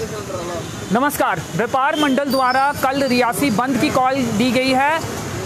नमस्कार। व्यापार मंडल द्वारा कल रियासी बंद की कॉल दी गई है।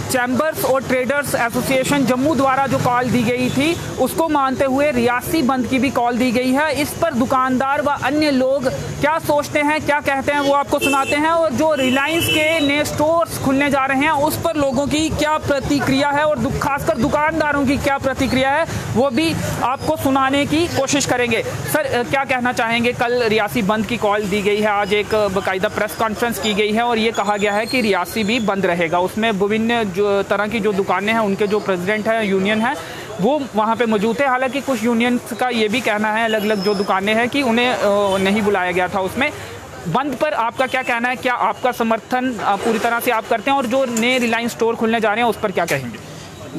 चैम्बर्स और ट्रेडर्स एसोसिएशन जम्मू द्वारा जो कॉल दी गई थी उसको मानते हुए रियासी बंद की भी कॉल दी गई है। इस पर दुकानदार व अन्य लोग क्या सोचते हैं, क्या कहते हैं, वो आपको सुनाते हैं। और जो रिलायंस के नए स्टोर्स खुलने जा रहे हैं उस पर लोगों की क्या प्रतिक्रिया है और खासकर दुकानदारों की क्या प्रतिक्रिया है वो भी आपको सुनाने की कोशिश करेंगे। सर, क्या कहना चाहेंगे? कल रियासी बंद की कॉल दी गई है, आज एक बाकायदा प्रेस कॉन्फ्रेंस की गई है और ये कहा गया है कि रियासी भी बंद रहेगा। उसमें विभिन्न जो तरह की जो दुकानें हैं उनके जो प्रेसिडेंट हैं, यूनियन है, वो वहाँ पे मौजूद है। हालांकि कुछ यूनियंस का ये भी कहना है, अलग अलग जो दुकानें हैं, कि उन्हें नहीं बुलाया गया था उसमें। बंद पर आपका क्या कहना है? क्या आपका समर्थन पूरी तरह से आप करते हैं? और जो नए रिलायंस स्टोर खुलने जा रहे हैं उस पर क्या कहेंगे?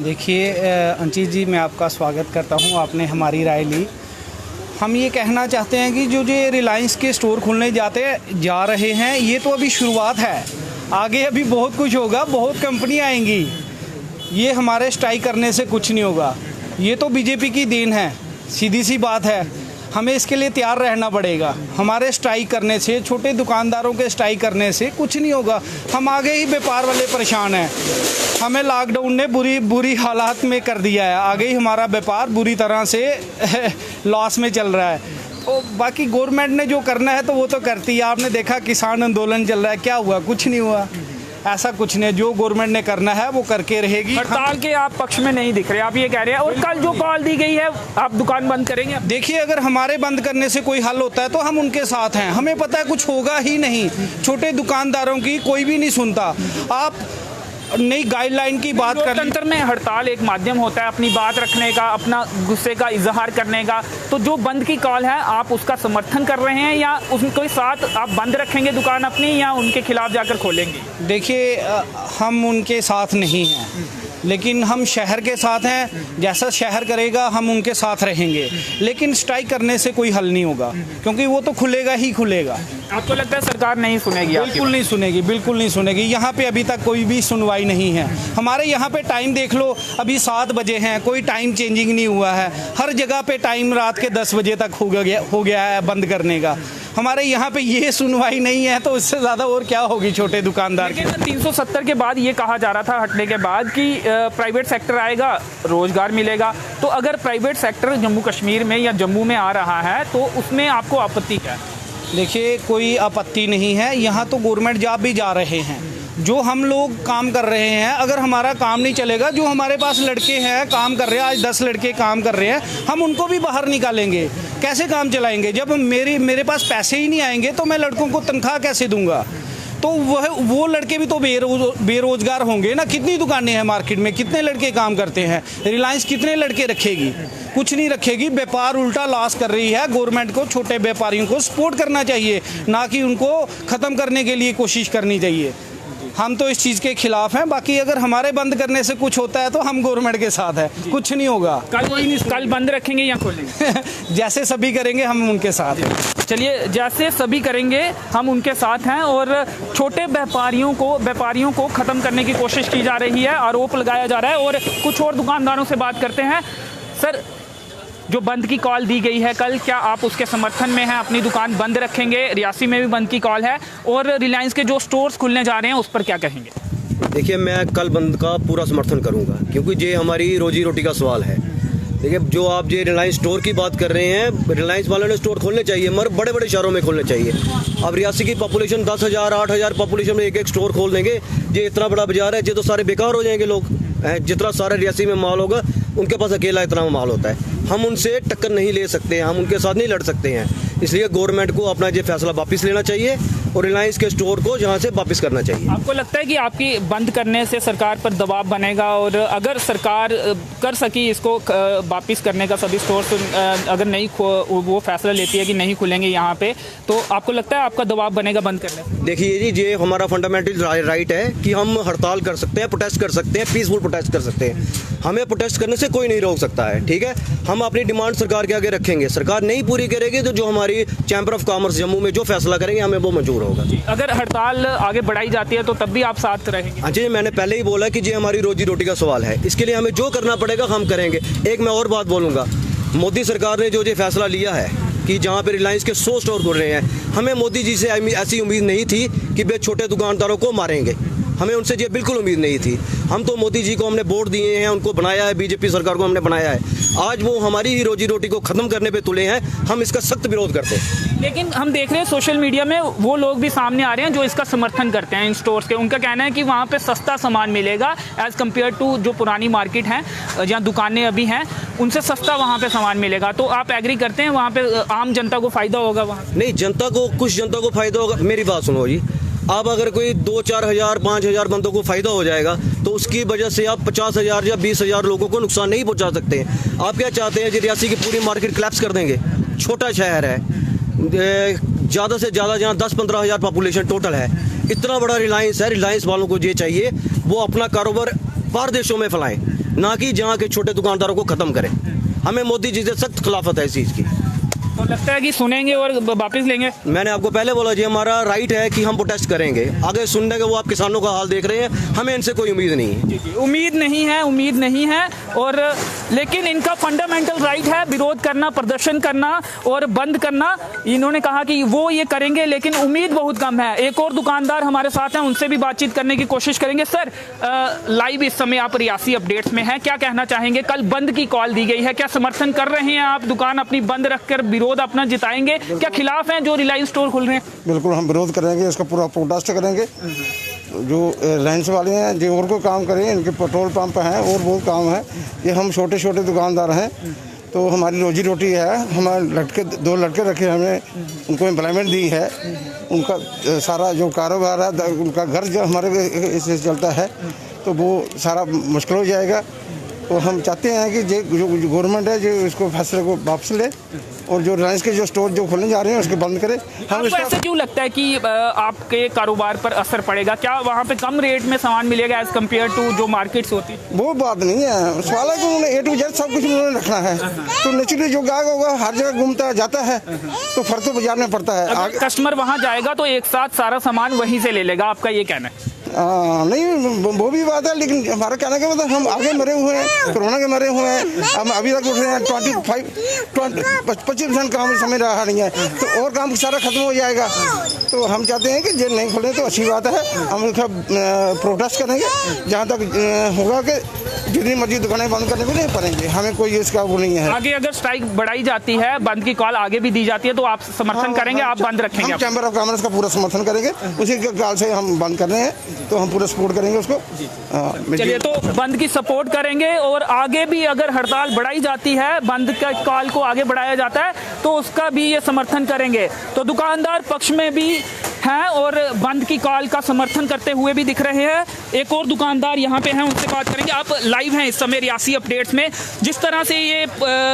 देखिए अंचित जी, मैं आपका स्वागत करता हूँ, आपने हमारी राय ली। हम ये कहना चाहते हैं कि जो रिलायंस के स्टोर खुलने जा रहे हैं ये तो अभी शुरुआत है, आगे अभी बहुत कुछ होगा, बहुत कंपनियां आएंगी। ये हमारे स्ट्राइक करने से कुछ नहीं होगा, ये तो बीजेपी की देन है, सीधी सी बात है। हमें इसके लिए तैयार रहना पड़ेगा। हमारे स्ट्राइक करने से, छोटे दुकानदारों के स्ट्राइक करने से कुछ नहीं होगा। हम आगे ही व्यापार वाले परेशान हैं, हमें लॉकडाउन ने बुरी हालात में कर दिया है। आगे ही हमारा व्यापार बुरी तरह से लॉस में चल रहा है। तो बाकी गवर्नमेंट ने जो करना है तो वो तो करती है। आपने देखा किसान आंदोलन चल रहा है, क्या हुआ? कुछ नहीं हुआ, ऐसा कुछ नहीं। जो गवर्नमेंट ने करना है वो करके रहेगी। हड़ताल के आप पक्ष में नहीं दिख रहे, आप ये कह रहे हैं। और कल जो कॉल दी गई है, आप दुकान बंद करेंगे? देखिए, अगर हमारे बंद करने से कोई हल होता है तो हम उनके साथ हैं। हमें पता है कुछ होगा ही नहीं। छोटे दुकानदारों की कोई भी नहीं सुनता। आप नई गाइडलाइन की बात कर, लोकतंत्र में हड़ताल एक माध्यम होता है अपनी बात रखने का, अपना गुस्से का इजहार करने का। तो जो बंद की कॉल है, आप उसका समर्थन कर रहे हैं या उसके साथ आप बंद रखेंगे दुकान अपनी, या उनके खिलाफ जाकर खोलेंगे? देखिए, हम उनके साथ नहीं हैं, लेकिन हम शहर के साथ हैं। जैसा शहर करेगा हम उनके साथ रहेंगे, लेकिन स्ट्राइक करने से कोई हल नहीं होगा, क्योंकि वो तो खुलेगा ही खुलेगा। आपको लगता है सरकार नहीं सुनेगी? बिल्कुल नहीं सुनेगी, बिल्कुल नहीं सुनेगी। यहाँ पे अभी तक कोई भी सुनवाई नहीं है। हमारे यहाँ पे टाइम देख लो, अभी 7 बजे हैं, कोई टाइम चेंजिंग नहीं हुआ है। हर जगह पे टाइम रात के 10 बजे तक हो गया है बंद करने का। हमारे यहाँ पे ये सुनवाई नहीं है, तो इससे ज़्यादा और क्या होगी छोटे दुकानदार की? 370 के बाद ये कहा जा रहा था हटने के बाद कि प्राइवेट सेक्टर आएगा, रोजगार मिलेगा। तो अगर प्राइवेट सेक्टर जम्मू कश्मीर में या जम्मू में आ रहा है तो उसमें आपको आपत्ति क्या है? देखिए, कोई आपत्ति नहीं है। यहाँ तो गवर्नमेंट जॉब भी जा रहे हैं, जो हम लोग काम कर रहे हैं। अगर हमारा काम नहीं चलेगा, जो हमारे पास लड़के हैं काम कर रहे हैं, आज 10 लड़के काम कर रहे हैं, हम उनको भी बाहर निकालेंगे। कैसे काम चलाएंगे? जब मेरे पास पैसे ही नहीं आएंगे तो मैं लड़कों को तनख्वाह कैसे दूंगा? तो वो लड़के भी तो बेरोजगार होंगे ना। कितनी दुकानें हैं मार्केट में, कितने लड़के काम करते हैं? रिलायंस कितने लड़के रखेगी? कुछ नहीं रखेगी। व्यापार उल्टा लॉस कर रही है। गवर्नमेंट को छोटे व्यापारियों को सपोर्ट करना चाहिए, ना कि उनको ख़त्म करने के लिए कोशिश करनी चाहिए। हम तो इस चीज़ के खिलाफ हैं। बाकी अगर हमारे बंद करने से कुछ होता है तो हम गवर्नमेंट के साथ है, कुछ नहीं होगा। कल बंद रखेंगे या खोलेंगे? जैसे सभी करेंगे हम उनके साथ हैं। चलिए, जैसे सभी करेंगे हम उनके साथ हैं। और छोटे व्यापारियों को ख़त्म करने की कोशिश की जा रही है, आरोप लगाया जा रहा है। और कुछ और दुकानदारों से बात करते हैं। सर, जो बंद की कॉल दी गई है कल, क्या आप उसके समर्थन में हैं? अपनी दुकान बंद रखेंगे? रियासी में भी बंद की कॉल है और रिलायंस के जो स्टोर्स खुलने जा रहे हैं उस पर क्या कहेंगे? देखिए, मैं कल बंद का पूरा समर्थन करूंगा, क्योंकि ये हमारी रोजी रोटी का सवाल है। देखिए, जो आप ये रिलायंस स्टोर की बात कर रहे हैं, रिलायंस वालों ने स्टोर खोलने चाहिए, मगर बड़े बड़े शहरों में खोलने चाहिए। अब रियासी की पॉपुलेशन 10,000 8,000 पॉपुलेशन में एक स्टोर खोल देंगे, ये इतना बड़ा बाजार है, ये तो सारे बेकार हो जाएंगे लोग। जितना सारा रियासी में माल होगा, उनके पास अकेला इतना माल होता है। हम उनसे टक्कर नहीं ले सकते हैं, हम उनके साथ नहीं लड़ सकते हैं। इसलिए गवर्नमेंट को अपना ये फैसला वापस लेना चाहिए और रिलायंस के स्टोर को यहाँ से वापस करना चाहिए। आपको लगता है कि आपकी बंद करने से सरकार पर दबाव बनेगा? और अगर सरकार कर सकी इसको वापस करने का, सभी स्टोर अगर नहीं वो फैसला लेती है कि नहीं खुलेंगे यहाँ पे, तो आपको लगता है आपका दबाव बनेगा बंद करने से? देखिए जी, ये हमारा फंडामेंटल राइट है कि हम हड़ताल कर सकते हैं, प्रोटेस्ट कर सकते हैं, पीसफुल प्रोटेस्ट कर सकते हैं। हमें प्रोटेस्ट करने से कोई नहीं रोक सकता है, ठीक है। हम अपनी डिमांड सरकार के आगे रखेंगे, सरकार नहीं पूरी करेगी तो जो हमारी चैम्बर ऑफ कॉमर्स जम्मू में जो फैसला करेंगे हमें वो मंजूर होगा। अगर हड़ताल आगे बढ़ाई जाती है तो तब भी आप साथ रहेंगे? हाँ जी, मैंने पहले ही बोला कि ये हमारी रोजी रोटी का सवाल है, इसके लिए हमें जो करना पड़ेगा हम करेंगे। एक मैं और बात बोलूँगा, मोदी सरकार ने जो ये फैसला लिया है कि जहाँ पे रिलायंस के 100 स्टोर खुल रहे हैं। हमें मोदी जी से ऐसी उम्मीद नहीं थी कि वे छोटे दुकानदारों को मारेंगे, हमें उनसे ये बिल्कुल उम्मीद नहीं थी। हम तो मोदी जी को हमने वोट दिए हैं, उनको बनाया है, बीजेपी सरकार को हमने बनाया है। आज वो हमारी ही रोजी रोटी को ख़त्म करने पे तुले हैं, हम इसका सख्त विरोध करते हैं। लेकिन हम देख रहे हैं सोशल मीडिया में वो लोग भी सामने आ रहे हैं जो इसका समर्थन करते हैं इन स्टोर्स के। उनका कहना है कि वहाँ पे सस्ता सामान मिलेगा एज़ कम्पेयर टू जो पुरानी मार्केट है जहाँ दुकानें अभी हैं, उनसे सस्ता वहाँ पे सामान मिलेगा। तो आप एग्री करते हैं वहाँ पे आम जनता को फ़ायदा होगा? वहाँ नहीं, जनता को, कुछ जनता को फ़ायदा होगा। मेरी बात सुनो जी, अब अगर कोई 2-4 हज़ार 5 हज़ार बंदों को फ़ायदा हो जाएगा तो उसकी वजह से आप 50 हज़ार या 20 हज़ार लोगों को नुकसान नहीं पहुंचा सकते हैं। आप क्या चाहते हैं कि रियासी की पूरी मार्केट कोलैप्स कर देंगे? छोटा शहर है, ज़्यादा से ज़्यादा जहाँ 10-15 हज़ार पॉपुलेशन टोटल है, इतना बड़ा रिलायंस है। रिलायंस वालों को ये चाहिए वो अपना कारोबार बाहर देशों में फैलाएं, ना कि जहाँ के छोटे दुकानदारों को ख़त्म करें। हमें मोदी जी से सख्त खिलाफत है इस चीज़ की। तो लगता है कि सुनेंगे और वापस लेंगे? मैंने आपको पहले बोला जी, हमारा राइट है कि हम प्रोटेस्ट करेंगे। आगे सुनने के वो आप किसानों का हाल देख रहे हैं, हमें इनसे कोई उम्मीद नहीं है। जी, उम्मीद नहीं है और लेकिन इनका फंडामेंटल राइट है विरोध करना, प्रदर्शन करना और बंद करना। इन्होंने कहा कि वो ये करेंगे, लेकिन उम्मीद बहुत कम है। एक और दुकानदार हमारे साथ हैं, उनसे भी बातचीत करने की कोशिश करेंगे। सर, लाइव इस समय आप रियासी अपडेट्स में हैं, क्या कहना चाहेंगे? कल बंद की कॉल दी गई है, क्या समर्थन कर रहे हैं आप? दुकान अपनी बंद रखकर विरोध अपना जिताएंगे? क्या खिलाफ हैं जो रिलायंस स्टोर खुल रहे हैं? बिल्कुल हम विरोध करेंगे, इसका पूरा प्रोटेस्ट करेंगे। जो रिलायंस वाले हैं जो और कोई काम करें, इनके पेट्रोल पंप हैं और बहुत काम है। ये हम छोटे छोटे दुकानदार हैं, तो हमारी रोजी रोटी है। हमारे 2 लड़के रखे, हमने उनको एम्प्लॉयमेंट दी है। उनका सारा जो कारोबार है, उनका घर जो हमारे इससे चलता है, तो वो सारा मुश्किल हो जाएगा। तो हम चाहते हैं कि जो गवर्नमेंट है जो इसको फैसले को वापस ले और जो रिलायंस के जो स्टोर जो खोलने जा रहे हैं उसके बंद करे। हम आपको ऐसा क्यों लगता है कि आपके कारोबार पर असर पड़ेगा? क्या वहाँ पे कम रेट में सामान मिलेगा एज कम्पेयर टू जो मार्केट्स होती है? वो बात नहीं है, सवाल है कि उन्होंने A to Z सब कुछ उन्होंने रखना है। तो नेचुरली जो ग्राहक होगा हर जगह घूमता जाता है, तो फर्क तो बाजार में पड़ता है। अगर कस्टमर वहाँ जाएगा तो एक साथ सारा सामान वहीं से ले लेगा, आपका ये कहना है? नहीं, वो भी बात है, लेकिन हमारा कहना क्या मतलब हम आगे मरे हुए हैं, कोरोना के मरे हुए हैं। हम अभी तक उठ रहे हैं 25% काम इस समय रहा नहीं है, तो और काम सारा खत्म हो जाएगा। तो हम चाहते हैं कि जो नहीं खोले तो अच्छी बात है, हम उसका प्रोटेस्ट करेंगे जहाँ तक होगा कि जितनी मर्जी दुकानें बंद करने को नहीं पड़ेंगे, हमें कोई इसका वो नहीं है। आगे अगर स्ट्राइक बढ़ाई जाती है, बंद की कॉल आगे भी दी जाती है, तो आप समर्थन करेंगे? आप बंद रखेंगे? हम चैम्बर ऑफ कॉमर्स का पूरा समर्थन करेंगे, उसी के कॉल से हम बंद कर रहे हैं, तो हम पूरा सपोर्ट करेंगे उसको। चलिए, तो बंद की सपोर्ट करेंगे और आगे भी अगर हड़ताल बढ़ाई जाती है, बंद का कॉल को आगे बढ़ाया जाता है, तो उसका भी ये समर्थन करेंगे। तो दुकानदार पक्ष में भी हैं और बंद की कॉल का समर्थन करते हुए भी दिख रहे हैं। एक और दुकानदार यहाँ पे हैं, उनसे बात करेंगे। आप लाइव हैं इस समय रियासी अपडेट्स में। जिस तरह से ये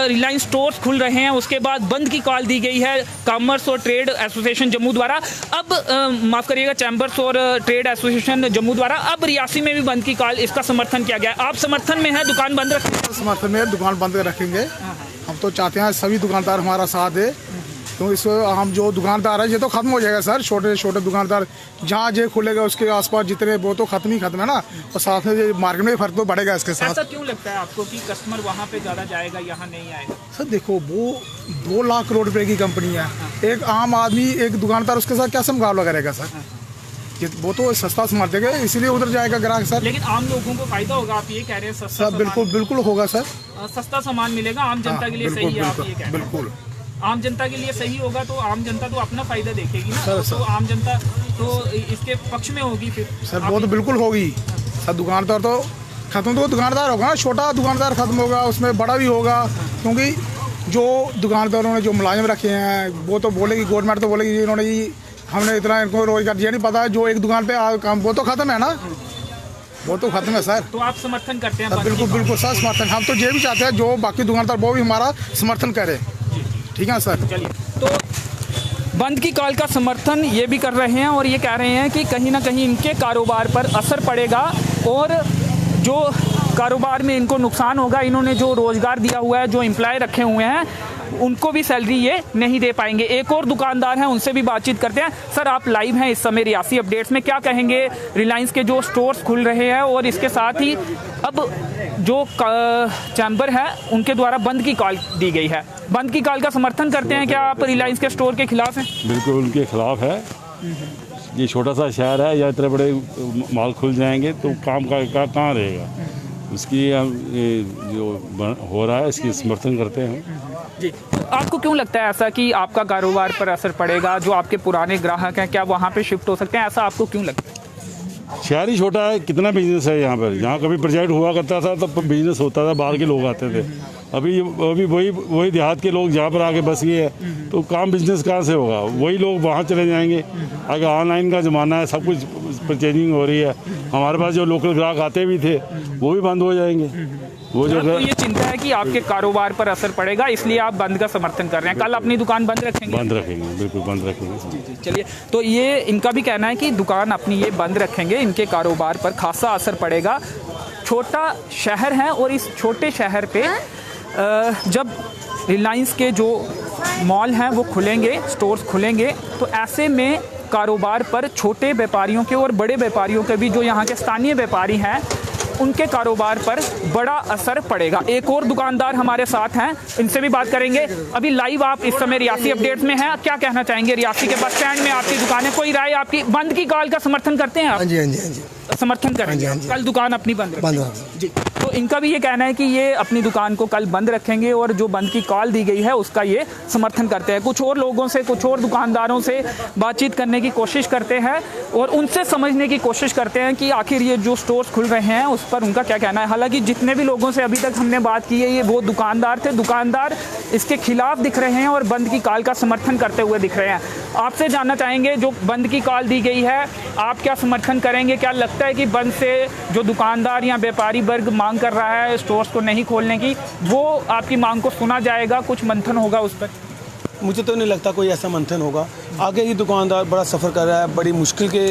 रिलायंस स्टोर्स खुल रहे हैं, उसके बाद बंद की कॉल दी गई है कॉमर्स और ट्रेड एसोसिएशन जम्मू द्वारा। अब माफ़ करिएगा, चैम्बर्स और ट्रेड एसोसिएशन जम्मू द्वारा अब रियासी में भी बंद की कॉल, इसका समर्थन किया गया। आप समर्थन में है, दुकान बंद रखेंगे? समर्थन में दुकान बंद रखेंगे। हम तो चाहते हैं सभी दुकानदार हमारा साथ दे, तो इस हम जो दुकानदार है ये तो खत्म हो जाएगा सर। छोटे छोटे दुकानदार जहाँ जो खुलेगा उसके आसपास जितने, वो तो खत्म ही खत्म है ना, और साथ में मार्केट में फर्क तो बढ़ेगा इसके साथ। ऐसा क्यों लगता है आपको कि कस्टमर वहाँ पे ज़्यादा जाएगा, यहाँ नहीं आएगा? सर देखो, वो 2 लाख करोड़ रुपए की कंपनी है, एक आम आदमी एक दुकानदार उसके साथ कैसे मुकाबला करेगा सर? वो तो सस्ता सामान देगा, इसीलिए उधर जाएगा ग्राहक सर। लेकिन आम लोगों को फायदा होगा, आप ये कह रहे हैं? सस्ता सर बिल्कुल बिल्कुल होगा सर, सस्ता सामान मिलेगा आम जनता के लिए। सही है, आप ये कह रहे हैं? बिल्कुल आम जनता के लिए सही होगा, तो आम जनता तो अपना फायदा देखेगी ना। सर, तो आम जनता तो इसके पक्ष में होगी फिर सर। वो तो बिल्कुल होगी सर। दुकानदार तो खत्म, तो दुकानदार होगा ना, छोटा दुकानदार खत्म होगा, उसमें बड़ा भी होगा। क्योंकि जो दुकानदारों ने जो मुलाजिम रखे हैं, वो तो बोलेगी, गवर्नमेंट तो बोलेगी इन्होंने हमने इतना इनको रोजगार दिया, नहीं पता जो एक दुकान पे काम, वो तो खत्म है ना, वो तो खत्म है सर। तो आप समर्थन करते हैं? बिल्कुल बिल्कुल सर, समर्थन। हम तो ये भी चाहते हैं जो बाकी दुकानदार वो भी हमारा समर्थन करे, ठीक है सर। चलिए, तो बंद की कॉल का समर्थन ये भी कर रहे हैं और ये कह रहे हैं कि कहीं ना कहीं इनके कारोबार पर असर पड़ेगा और जो कारोबार में इनको नुकसान होगा। इन्होंने जो रोज़गार दिया हुआ है, जो एम्प्लॉय रखे हुए हैं, उनको भी सैलरी ये नहीं दे पाएंगे। एक और दुकानदार हैं, उनसे भी बातचीत करते हैं। सर, आप लाइव हैं इस समय रियासी अपडेट्स में, क्या कहेंगे रिलायंस के जो स्टोर्स खुल रहे हैं और इसके साथ ही अब जो चैम्बर है उनके द्वारा बंद की कॉल दी गई है, बंद की कॉल का समर्थन करते हैं क्या आप रिलायंस के स्टोर के खिलाफ हैं? बिल्कुल उनके खिलाफ है। ये छोटा सा शहर है, या इतने बड़े मॉल खुल जाएंगे तो काम का कहाँ रहेगा, उसकी जो हो रहा है इसकी समर्थन करते हैं जी। आपको क्यों लगता है ऐसा कि आपका कारोबार पर असर पड़ेगा? जो आपके पुराने ग्राहक हैं क्या वहाँ पे शिफ्ट हो सकते हैं, ऐसा आपको क्यों लगता है? शहर ही छोटा है, कितना बिजनेस है यहाँ पर। यहाँ कभी प्रोजेक्ट हुआ करता था तब बिजनेस होता था, बाहर के लोग आते थे। अभी वही देहात के लोग यहाँ पर आके बस गए हैं, तो काम बिजनेस कहाँ से होगा? वही लोग वहाँ चले जाएंगे। अगर ऑनलाइन का ज़माना है, सब कुछ परचेजिंग हो रही है, हमारे पास जो लोकल ग्राहक आते भी थे वो भी बंद हो जाएंगे। वो जो आपको ये चिंता है कि आपके कारोबार पर असर पड़ेगा, इसलिए आप बंद का समर्थन कर रहे हैं। कल अपनी दुकान बंद रखेंगे? बंद रखेंगे, बिल्कुल बंद रखेंगे। चलिए, तो ये इनका भी कहना है कि दुकान अपनी ये बंद रखेंगे, इनके कारोबार पर खासा असर पड़ेगा। छोटा शहर है और इस छोटे शहर पे जब रिलायंस के जो मॉल हैं वो खुलेंगे, स्टोर्स खुलेंगे, तो ऐसे में कारोबार पर छोटे व्यापारियों के और बड़े व्यापारियों के भी, जो यहाँ के स्थानीय व्यापारी हैं, उनके कारोबार पर बड़ा असर पड़ेगा। एक और दुकानदार हमारे साथ हैं, इनसे भी बात करेंगे। अभी लाइव आप इस समय रियासी अपडेट्स में हैं, क्या कहना चाहेंगे? रियासी के बस स्टैंड में आपकी दुकान है, कोई राय आपकी? बंद की कॉल का समर्थन करते हैं आप? हाँ जी, हाँ जी, हाँ जी। समर्थन करेंगे? हाँ जी। कल दुकान अपनी बंद बंद जी। तो इनका भी ये कहना है कि ये अपनी दुकान को कल बंद रखेंगे और जो बंद की कॉल दी गई है उसका ये समर्थन करते हैं। कुछ और लोगों से, कुछ और दुकानदारों से बातचीत करने की कोशिश करते हैं और उनसे समझने की कोशिश करते हैं कि आखिर ये जो स्टोर्स खुल रहे हैं उस पर उनका क्या कहना है। हालांकि जितने भी लोगों से अभी तक हमने बात की है, ये वो दुकानदार थे, दुकानदार इसके खिलाफ दिख रहे हैं और बंद की कॉल का समर्थन करते हुए दिख रहे हैं। आपसे जानना चाहेंगे, जो बंद की कॉल दी गई है आप क्या समर्थन करेंगे? क्या लगता है कि बंद से जो दुकानदार या व्यापारी वर्ग मांग कर रहा है स्टोर्स को नहीं खोलने की, वो आपकी मांग को सुना जाएगा, कुछ मंथन होगा उस पर? मुझे तो नहीं लगता कोई ऐसा मंथन होगा। आगे ही दुकानदार बड़ा सफ़र कर रहा है, बड़ी मुश्किल के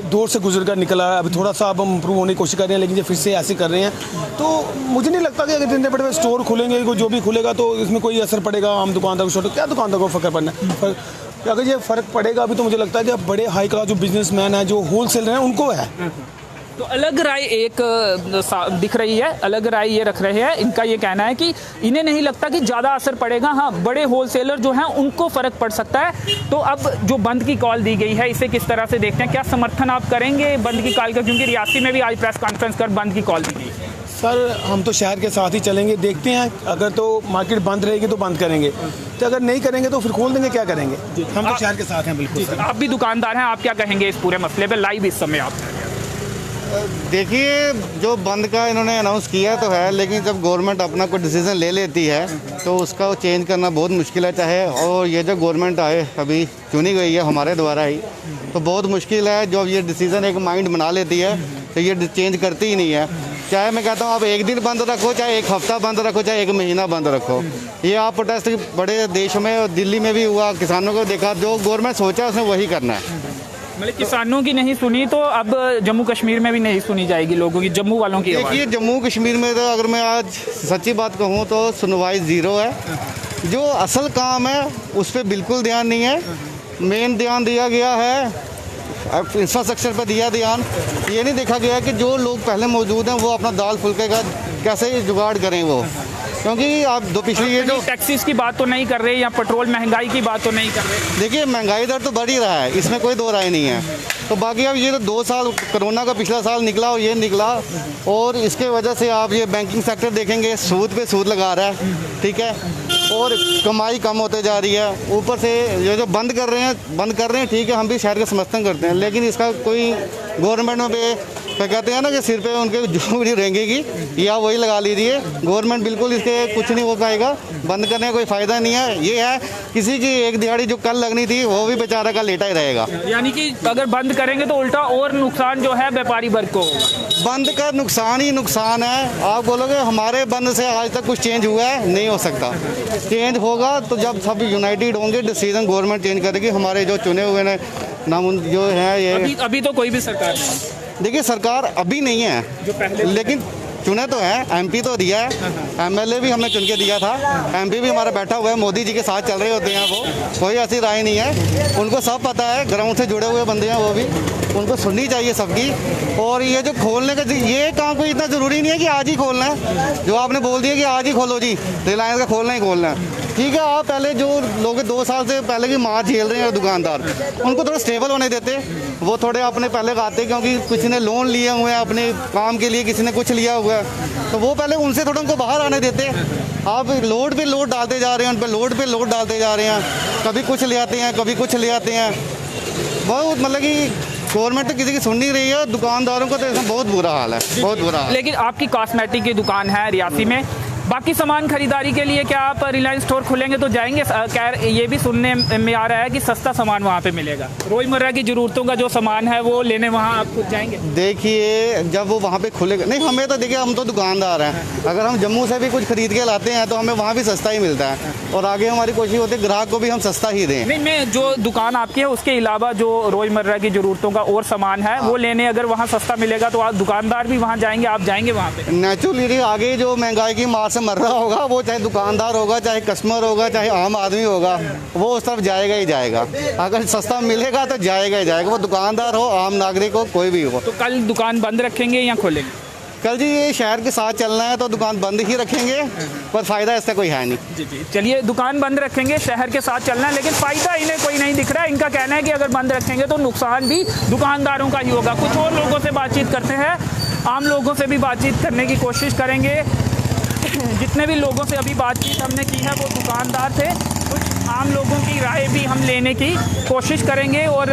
दौर से गुजर कर निकला है। अभी थोड़ा सा अब हम इम्प्रूव होने की कोशिश कर रहे हैं, लेकिन ये फिर से ऐसे कर रहे हैं। तो मुझे नहीं लगता कि अगर इतने बड़े स्टोर खुलेंगे, जो भी खुलेगा तो इसमें कोई असर पड़ेगा आम दुकानदार को। क्या दुकानदार को फ़र्क पड़ना है? अगर ये फ़र्क पड़ेगा अभी, तो मुझे लगता है कि बड़े हाई क्लास जो बिजनेसमैन हैं, जो होल सेलर हैं, उनको है। तो अलग राय एक दिख रही है, अलग राय ये रख रहे हैं। इनका ये कहना है कि इन्हें नहीं लगता कि ज़्यादा असर पड़ेगा। हाँ, बड़े होलसेलर जो हैं उनको फ़र्क पड़ सकता है। तो अब जो बंद की कॉल दी गई है, इसे किस तरह से देखते हैं? क्या समर्थन आप करेंगे बंद की कॉल का? क्योंकि रियासी में भी आज प्रेस कॉन्फ्रेंस कर बंद की कॉल दी गई। सर, हम तो शहर के साथ ही चलेंगे, देखते हैं। अगर तो मार्केट बंद रहेगी तो बंद करेंगे, तो अगर नहीं करेंगे तो फिर खोल देंगे, क्या करेंगे? हम तो शहर के साथ हैं। बिल्कुल। आप भी दुकानदार हैं, आप क्या कहेंगे इस पूरे मसले पर लाइव इस समय आप? देखिए, जो बंद का इन्होंने अनाउंस किया तो है, लेकिन जब गवर्नमेंट अपना कोई डिसीज़न ले लेती है तो उसका चेंज करना बहुत मुश्किल है। चाहे और ये जो गवर्नमेंट आए अभी चुनी गई है हमारे द्वारा ही, तो बहुत मुश्किल है। जब ये डिसीज़न एक माइंड बना लेती है तो ये चेंज करती ही नहीं है। चाहे मैं कहता हूँ आप एक दिन बंद रखो, चाहे एक हफ्ता बंद रखो, चाहे एक महीना बंद रखो। ये आप प्रोटेस्ट बड़े देशों में और दिल्ली में भी हुआ, किसानों को देखा, जो गवर्नमेंट सोचा उसने वही करना है। मतलब किसानों की नहीं सुनी तो अब जम्मू कश्मीर में भी नहीं सुनी जाएगी लोगों की, जम्मू वालों की? देखिए, जम्मू कश्मीर में तो अगर मैं आज सच्ची बात कहूँ तो सुनवाई ज़ीरो है। जो असल काम है उस पर बिल्कुल ध्यान नहीं है। मेन ध्यान दिया गया है इंफ्रास्ट्रक्चर पर, दिया ध्यान। ये नहीं देखा गया कि जो लोग पहले मौजूद हैं वो अपना दाल फुल्के का कैसे जुगाड़ करें वो। क्योंकि आप पिछली ये जो टैक्सीज की बात तो नहीं कर रहे या पेट्रोल महंगाई की बात तो नहीं कर रहे? देखिए, महंगाई दर तो बढ़ ही रहा है, इसमें कोई दो राय नहीं है। तो बाकी अब ये तो 2 साल कोरोना का पिछला साल निकला और ये निकला, और इसके वजह से आप ये बैंकिंग सेक्टर देखेंगे सूद पे सूद लगा रहा है, ठीक है, और कमाई कम होते जा रही है। ऊपर से ये जो बंद कर रहे हैं, ठीक है, हम भी शहर का समर्थन करते हैं, लेकिन इसका कोई गवर्नमेंट में तो कहते हैं ना कि सिर पे उनके जो भी रहेंगी या वही लगा लीजिए। गवर्नमेंट बिल्कुल इसके कुछ नहीं हो पाएगा, बंद करने का कोई फ़ायदा नहीं है। ये है किसी की एक दिहाड़ी जो कल लगनी थी वो भी बेचारा का लेटा ही रहेगा। यानी कि अगर बंद करेंगे तो उल्टा और नुकसान जो है व्यापारी वर्ग को होगा। बंद का नुकसान ही नुकसान है। आप बोलोगे हमारे बंद से आज तक कुछ चेंज हुआ है, नहीं हो सकता। चेंज होगा तो जब सब यूनाइटेड होंगे, डिसीजन गवर्नमेंट चेंज करेगी। हमारे जो चुने हुए नाम जो है ये अभी तो कोई भी सरकार नहीं। देखिए, सरकार अभी नहीं है, जो पहले, लेकिन चुने तो हैं, एमपी तो दिया है, एमएलए भी हमने चुन के दिया था, एमपी भी हमारा बैठा हुआ है, मोदी जी के साथ चल रहे होते हैं वो, कोई ऐसी राय नहीं है, उनको सब पता है, ग्राउंड से जुड़े हुए बंदे हैं वो भी, उनको सुननी चाहिए सबकी। और ये जो खोलने का ये काम कोई इतना ज़रूरी नहीं है कि आज ही खोलना है, जो आपने बोल दिया कि आज ही खोलो जी, रिलायंस का खोलना ही खोलना है, ठीक है। आप पहले जो लोग 2 साल से पहले की मार झेल रहे हैं दुकानदार, उनको थोड़ा स्टेबल होने देते, वो थोड़े अपने पहले खाते, क्योंकि किसी ने लोन लिए हुए हैं अपने काम के लिए, किसी ने कुछ लिया हुआ है, तो वो पहले उनसे थोड़ा उनको बाहर आने देते। आप लोड पे लोड डालते जा रहे हैं, उन पर लोड पे लोड डालते जा रहे हैं, कभी कुछ ले आते हैं, कभी कुछ ले आते हैं, बहुत मतलब कि गवर्नमेंट तो किसी की सुन नहीं रही है, दुकानदारों का तो इसमें बहुत बुरा हाल है, बहुत बुरा हाल। लेकिन आपकी कॉस्मेटिक की दुकान है रियासी में, बाकी सामान खरीदारी के लिए क्या आप रिलायंस स्टोर खोलेंगे तो जाएंगे? खैर ये भी सुनने में आ रहा है कि सस्ता सामान वहाँ पे मिलेगा, रोज़मर्रा की ज़रूरतों का जो सामान है वो लेने वहाँ आप खुद जाएंगे? देखिए जब वो वहाँ पे खुलेगा, नहीं हमें तो देखिए हम तो दुकानदार हैं, अगर हम जम्मू से भी कुछ खरीद के लाते हैं तो हमें वहाँ भी सस्ता ही मिलता है, और आगे हमारी कोशिश होती है ग्राहक को भी हम सस्ता ही दें। नहीं, मैं जो दुकान आपकी है उसके अलावा जो रोज़मर्रा की ज़रूरतों का और सामान है वो लेने अगर वहाँ सस्ता मिलेगा तो आप दुकानदार भी वहाँ जाएंगे, आप जाएंगे वहाँ पे? नेचुरली आगे जो महंगाई की मार से मर रहा होगा, वो चाहे दुकानदार होगा, चाहे कस्टमर होगा, चाहे आम आदमी होगा, वो उस तरफ जाएगा ही जाएगा। अगर सस्ता मिलेगा तो जाएगा ही जाएगा, वो दुकानदार हो, आम नागरिक हो, कोई भी हो। तो कल दुकान बंद रखेंगे या खोलेंगे? कल जी ये शहर के साथ चलना है तो दुकान बंद ही रखेंगे, पर फ़ायदा इसका कोई है नहीं। जी जी, चलिए दुकान बंद रखेंगे, शहर के साथ चलना है, लेकिन फ़ायदा इन्हें कोई नहीं दिख रहा है। इनका कहना है कि अगर बंद रखेंगे तो नुकसान भी दुकानदारों का ही होगा। कुछ और लोगों से बातचीत करते हैं, आम लोगों से भी बातचीत करने की कोशिश करेंगे। जितने भी लोगों से अभी बातचीत हमने की है वो दुकानदार थे, कुछ आम लोगों की राय भी हम लेने की कोशिश करेंगे। और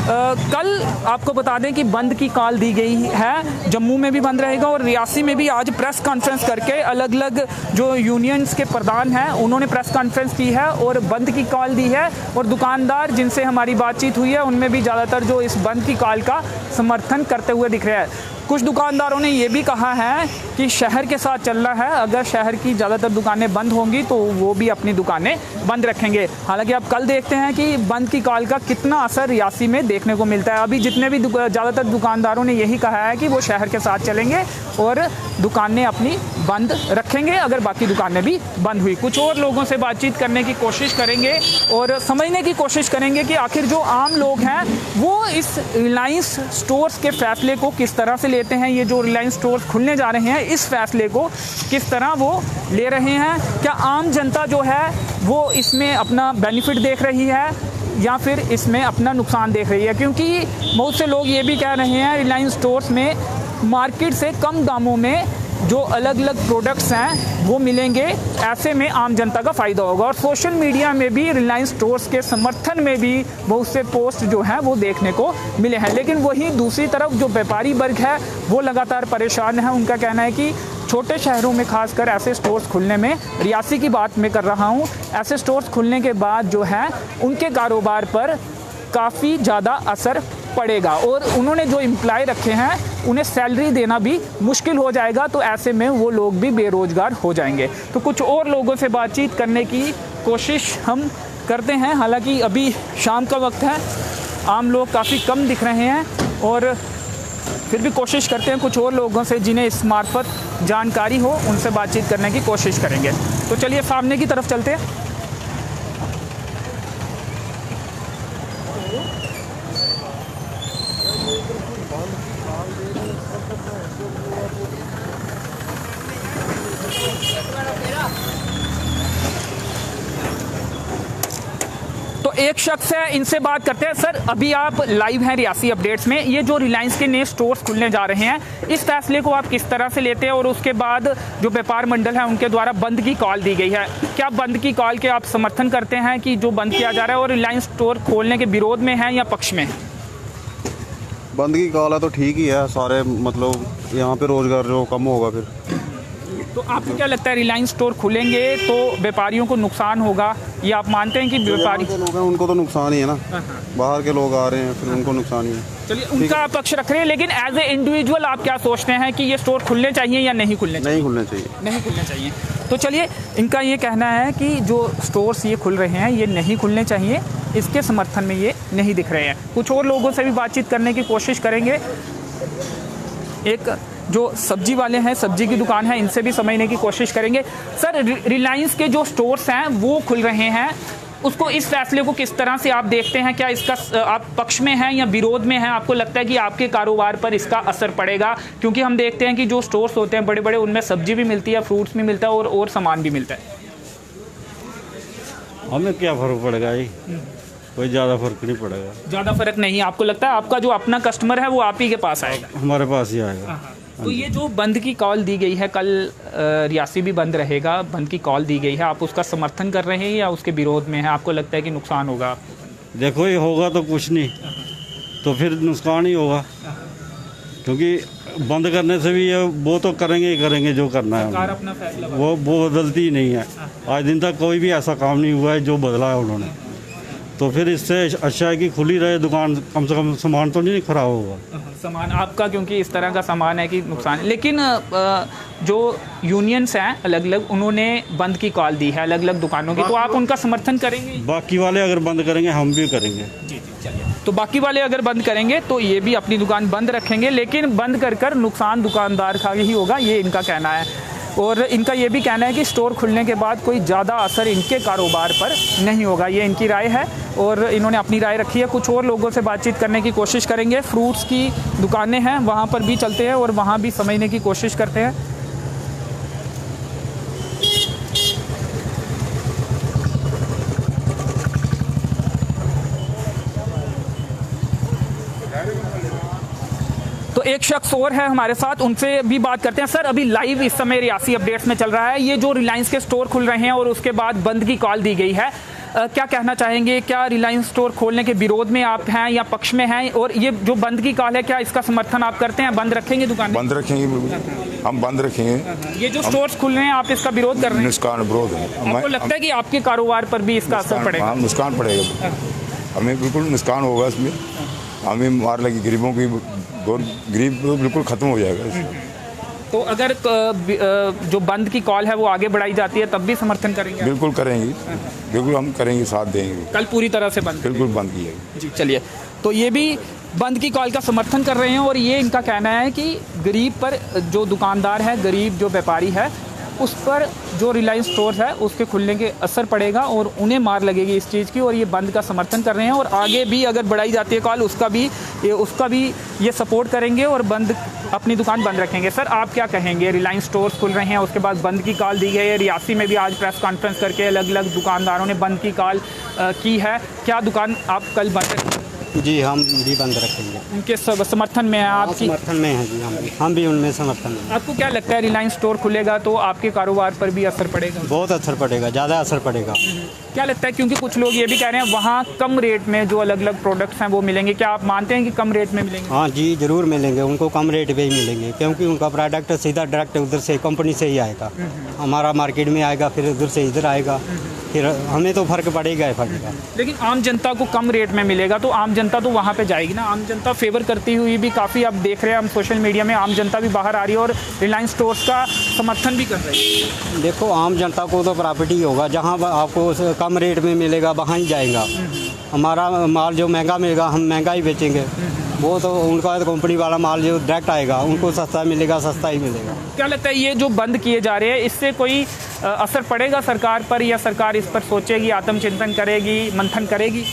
कल आपको बता दें कि बंद की कॉल दी गई है, जम्मू में भी बंद रहेगा और रियासी में भी आज प्रेस कॉन्फ्रेंस करके अलग अलग जो यूनियंस के प्रधान हैं उन्होंने प्रेस कॉन्फ्रेंस की है और बंद की कॉल दी है। और दुकानदार जिनसे हमारी बातचीत हुई है उनमें भी ज़्यादातर जो इस बंद की कॉल का समर्थन करते हुए दिख रहे हैं। कुछ दुकानदारों ने ये भी कहा है कि शहर के साथ चलना है, अगर शहर की ज़्यादातर दुकानें बंद होंगी तो वो भी अपनी दुकानें बंद रखेंगे। हालांकि अब कल देखते हैं कि बंद की कॉल का कितना असर रियासी में देखने को मिलता है। अभी जितने भी ज़्यादातर दुकानदारों ने यही कहा है कि वो शहर के साथ चलेंगे और दुकानें अपनी बंद रखेंगे अगर बाकी दुकानें भी बंद हुई। कुछ और लोगों से बातचीत करने की कोशिश करेंगे और समझने की कोशिश करेंगे कि आखिर जो आम लोग हैं वो इस रिलायंस स्टोर्स के फैसले को किस तरह से लेते हैं। ये जो रिलायंस स्टोर्स खुलने जा रहे हैं इस फैसले को किस तरह वो ले रहे हैं। क्या आम जनता जो है वो इसमें अपना बेनिफिट देख रही है या फिर इसमें अपना नुकसान देख रही है, क्योंकि बहुत से लोग ये भी कह रहे हैं रिलायंस स्टोर्स में मार्केट से कम दामों में जो अलग अलग प्रोडक्ट्स हैं वो मिलेंगे, ऐसे में आम जनता का फ़ायदा होगा। और सोशल मीडिया में भी रिलायंस स्टोर्स के समर्थन में भी बहुत से पोस्ट जो हैं वो देखने को मिले हैं। लेकिन वहीं दूसरी तरफ जो व्यापारी वर्ग है वो लगातार परेशान है। उनका कहना है कि छोटे शहरों में खासकर ऐसे स्टोर्स खुलने में, रियासी की बात मैं कर रहा हूँ, ऐसे स्टोर्स खुलने के बाद जो है उनके कारोबार पर काफ़ी ज़्यादा असर पड़ेगा और उन्होंने जो एम्प्लॉय रखे हैं उन्हें सैलरी देना भी मुश्किल हो जाएगा, तो ऐसे में वो लोग भी बेरोज़गार हो जाएंगे। तो कुछ और लोगों से बातचीत करने की कोशिश हम करते हैं। हालांकि अभी शाम का वक्त है, आम लोग काफ़ी कम दिख रहे हैं और फिर भी कोशिश करते हैं कुछ और लोगों से जिन्हें इस मार्फत जानकारी हो उनसे बातचीत करने की कोशिश करेंगे। तो चलिए सामने की तरफ चलते हैं। तो एक शख्स है, इनसे बात करते हैं। सर अभी आप लाइव हैं रियासी अपडेट्स में, ये जो रिलायंस के नए स्टोर्स खुलने जा रहे हैं इस फैसले को आप किस तरह से लेते हैं और उसके बाद जो व्यापार मंडल है उनके द्वारा बंद की कॉल दी गई है, क्या बंद की कॉल के आप समर्थन करते हैं कि जो बंद किया जा रहा है और रिलायंस स्टोर खोलने के विरोध में है या पक्ष में? बंद की कॉल है तो ठीक ही है, सारे मतलब यहाँ पे रोजगार जो कम होगा फिर। तो आपको क्या लगता है रिलायंस स्टोर खुलेंगे तो व्यापारियों को नुकसान होगा या आप मानते हैं कि व्यापारी लोग हैं उनको तो नुकसान ही है ना, बाहर के लोग आ रहे हैं फिर उनको नुकसान ही है। चलिए उनका पक्ष रख रहे हैं, लेकिन एज ए इंडिविजुअल आप क्या सोचते हैं कि ये स्टोर खुलने चाहिए या नहीं खुलने चाहिए? नहीं खुलने चाहिए। नहीं खुलने चाहिए। तो चलिए इनका ये कहना है कि जो स्टोर्स ये खुल रहे हैं ये नहीं खुलने चाहिए, इसके समर्थन में ये नहीं दिख रहे हैं। कुछ और लोगों से भी बातचीत करने की कोशिश करेंगे। एक जो सब्जी वाले हैं, सब्जी की दुकान है, इनसे भी समझने की कोशिश करेंगे। सर, रिलायंस के जो स्टोर्स हैं वो खुल रहे हैं, उसको, इस फैसले को किस तरह से आप देखते हैं? क्या इसका आप पक्ष में हैं या विरोध में हैं? आपको लगता है कि आपके कारोबार पर इसका असर पड़ेगा? क्योंकि हम देखते हैं कि जो स्टोर्स होते हैं बड़े बड़े, उनमें सब्जी भी मिलती है, फ्रूट्स भी मिलता है और सामान भी मिलता है। हमें क्या फ़र्क पड़ेगा जी? कोई ज़्यादा फर्क नहीं पड़ेगा। ज़्यादा फर्क नहीं, आपको लगता है आपका जो अपना कस्टमर है वो आप ही के पास आएगा? हमारे पास ही आएगा। तो ये जो बंद की कॉल दी गई है, कल रियासी भी बंद रहेगा, बंद की कॉल दी गई है, आप उसका समर्थन कर रहे हैं या उसके विरोध में है? आपको लगता है कि नुकसान होगा? देखो, ये होगा तो कुछ नहीं, तो फिर नुकसान ही होगा, क्योंकि बंद करने से भी ये वो तो करेंगे ही करेंगे जो करना है। सरकार अपना फैसला वो बदलती ही नहीं है। आज दिन तक कोई भी ऐसा काम नहीं हुआ है जो बदला है उन्होंने। तो फिर इससे अच्छा है कि खुली रहे दुकान, कम से कम सामान तो नहीं खराब होगा। सामान आपका, क्योंकि इस तरह का सामान है कि नुकसान। लेकिन जो यूनियंस हैं अलग अलग, उन्होंने बंद की कॉल दी है अलग अलग दुकानों की, तो आप उनका समर्थन करेंगे? बाकी वाले अगर बंद करेंगे हम भी करेंगे। जी, चलिए। तो बाकी वाले अगर बंद करेंगे तो ये भी अपनी दुकान बंद रखेंगे, लेकिन बंद कर नुकसान दुकानदार का ही होगा, ये इनका कहना है। और इनका ये भी कहना है कि स्टोर खुलने के बाद कोई ज़्यादा असर इनके कारोबार पर नहीं होगा, ये इनकी राय है और इन्होंने अपनी राय रखी है। कुछ और लोगों से बातचीत करने की कोशिश करेंगे। फ्रूट्स की दुकानें हैं, वहाँ पर भी चलते हैं और वहाँ भी समझने की कोशिश करते हैं। तो एक शख्स और है हमारे साथ, उनसे भी बात करते हैं। सर, अभी लाइव इस समय रियासी अपडेट्स में चल रहा है, ये जो रिलायंस के स्टोर खुल रहे हैं और उसके बाद बंद की कॉल दी गई है, क्या कहना चाहेंगे? क्या रिलायंस स्टोर खोलने के विरोध में आप हैं या पक्ष में हैं? और ये जो बंद की कॉल है, क्या इसका समर्थन आप करते हैं? बंद रखेंगे दुकान? बंद रखेंगे, हम बंद रखेंगे। ये जो स्टोर्स खुल रहे हैं, आप इसका विरोध कर रहे हैं? नुकसान विरोध है। आपको लगता है कि आपके कारोबार पर भी इसका असर पड़ेगा? नुकसान पड़ेगा, हमें बिल्कुल नुकसान होगा इसमें। हमें मार लगी गरीबों की, बहुत गरीब बिल्कुल ख़त्म हो जाएगा इसमें। तो अगर जो बंद की कॉल है वो आगे बढ़ाई जाती है तब भी समर्थन करेंगे? बिल्कुल करेंगे, बिल्कुल हम करेंगे, साथ देंगे। कल पूरी तरह से बंद? बिल्कुल बंद की जाएगी। जी, चलिए। तो ये भी बंद की कॉल का समर्थन कर रहे हैं और ये इनका कहना है कि गरीब पर, जो दुकानदार है, गरीब जो व्यापारी है, उस पर जो रिलायंस स्टोर है उसके खुलने के असर पड़ेगा और उन्हें मार लगेगी इस चीज़ की, और ये बंद का समर्थन कर रहे हैं। और आगे भी अगर बढ़ाई जाती है कॉल, उसका भी ये सपोर्ट करेंगे और बंद, अपनी दुकान बंद रखेंगे। सर, आप क्या कहेंगे? रिलायंस स्टोर्स खुल रहे हैं, उसके बाद बंद की कॉल दी गई है। रियासी में भी आज प्रेस कॉन्फ्रेंस करके अलग अलग दुकानदारों ने बंद की कॉल की है। क्या दुकान आप कल बंद रखेंगे? जी, हम भी बंद रखेंगे। उनके समर्थन में है आपकी? समर्थन में हैं जी, हम भी उनमें समर्थन में। आपको क्या लगता है, रिलायंस स्टोर खुलेगा तो आपके कारोबार पर भी असर पड़ेगा? बहुत असर पड़ेगा, ज़्यादा असर पड़ेगा। क्या लगता है, क्योंकि कुछ लोग ये भी कह रहे हैं वहाँ कम रेट में जो अलग अलग प्रोडक्ट्स हैं वो मिलेंगे, क्या आप मानते हैं कि कम रेट में मिलेंगे? हाँ जी, ज़रूर मिलेंगे, उनको कम रेट पे ही मिलेंगे, क्योंकि उनका प्रोडक्ट सीधा डायरेक्ट उधर से, कंपनी से ही आएगा। हमारा मार्केट में आएगा, फिर उधर से इधर आएगा, फिर हमें तो फ़र्क पड़ेगा ही पड़ेगा। लेकिन आम जनता को कम रेट में मिलेगा तो आम जनता तो वहाँ पे जाएगी ना। आम जनता फेवर करती हुई भी काफ़ी, अब देख रहे हैं हम सोशल मीडिया में, आम जनता भी बाहर आ रही है और रिलायंस स्टोर्स का समर्थन भी कर रही है। देखो, आम जनता को तो प्रॉफिट होगा, जहाँ आपको कम रेट में मिलेगा वहाँ ही जाएगा। हमारा माल जो महंगा मिलेगा हम महंगा ही बेचेंगे, वो तो उनका कंपनी वाला माल जो डायरेक्ट आएगा उनको सस्ता मिलेगा, सस्ता ही मिलेगा। क्या लगता है, ये जो बंद किए जा रहे हैं इससे कोई असर पड़ेगा सरकार पर, या सरकार इस पर सोचेगी, आत्मचिंतन करेगी, मंथन करेगी?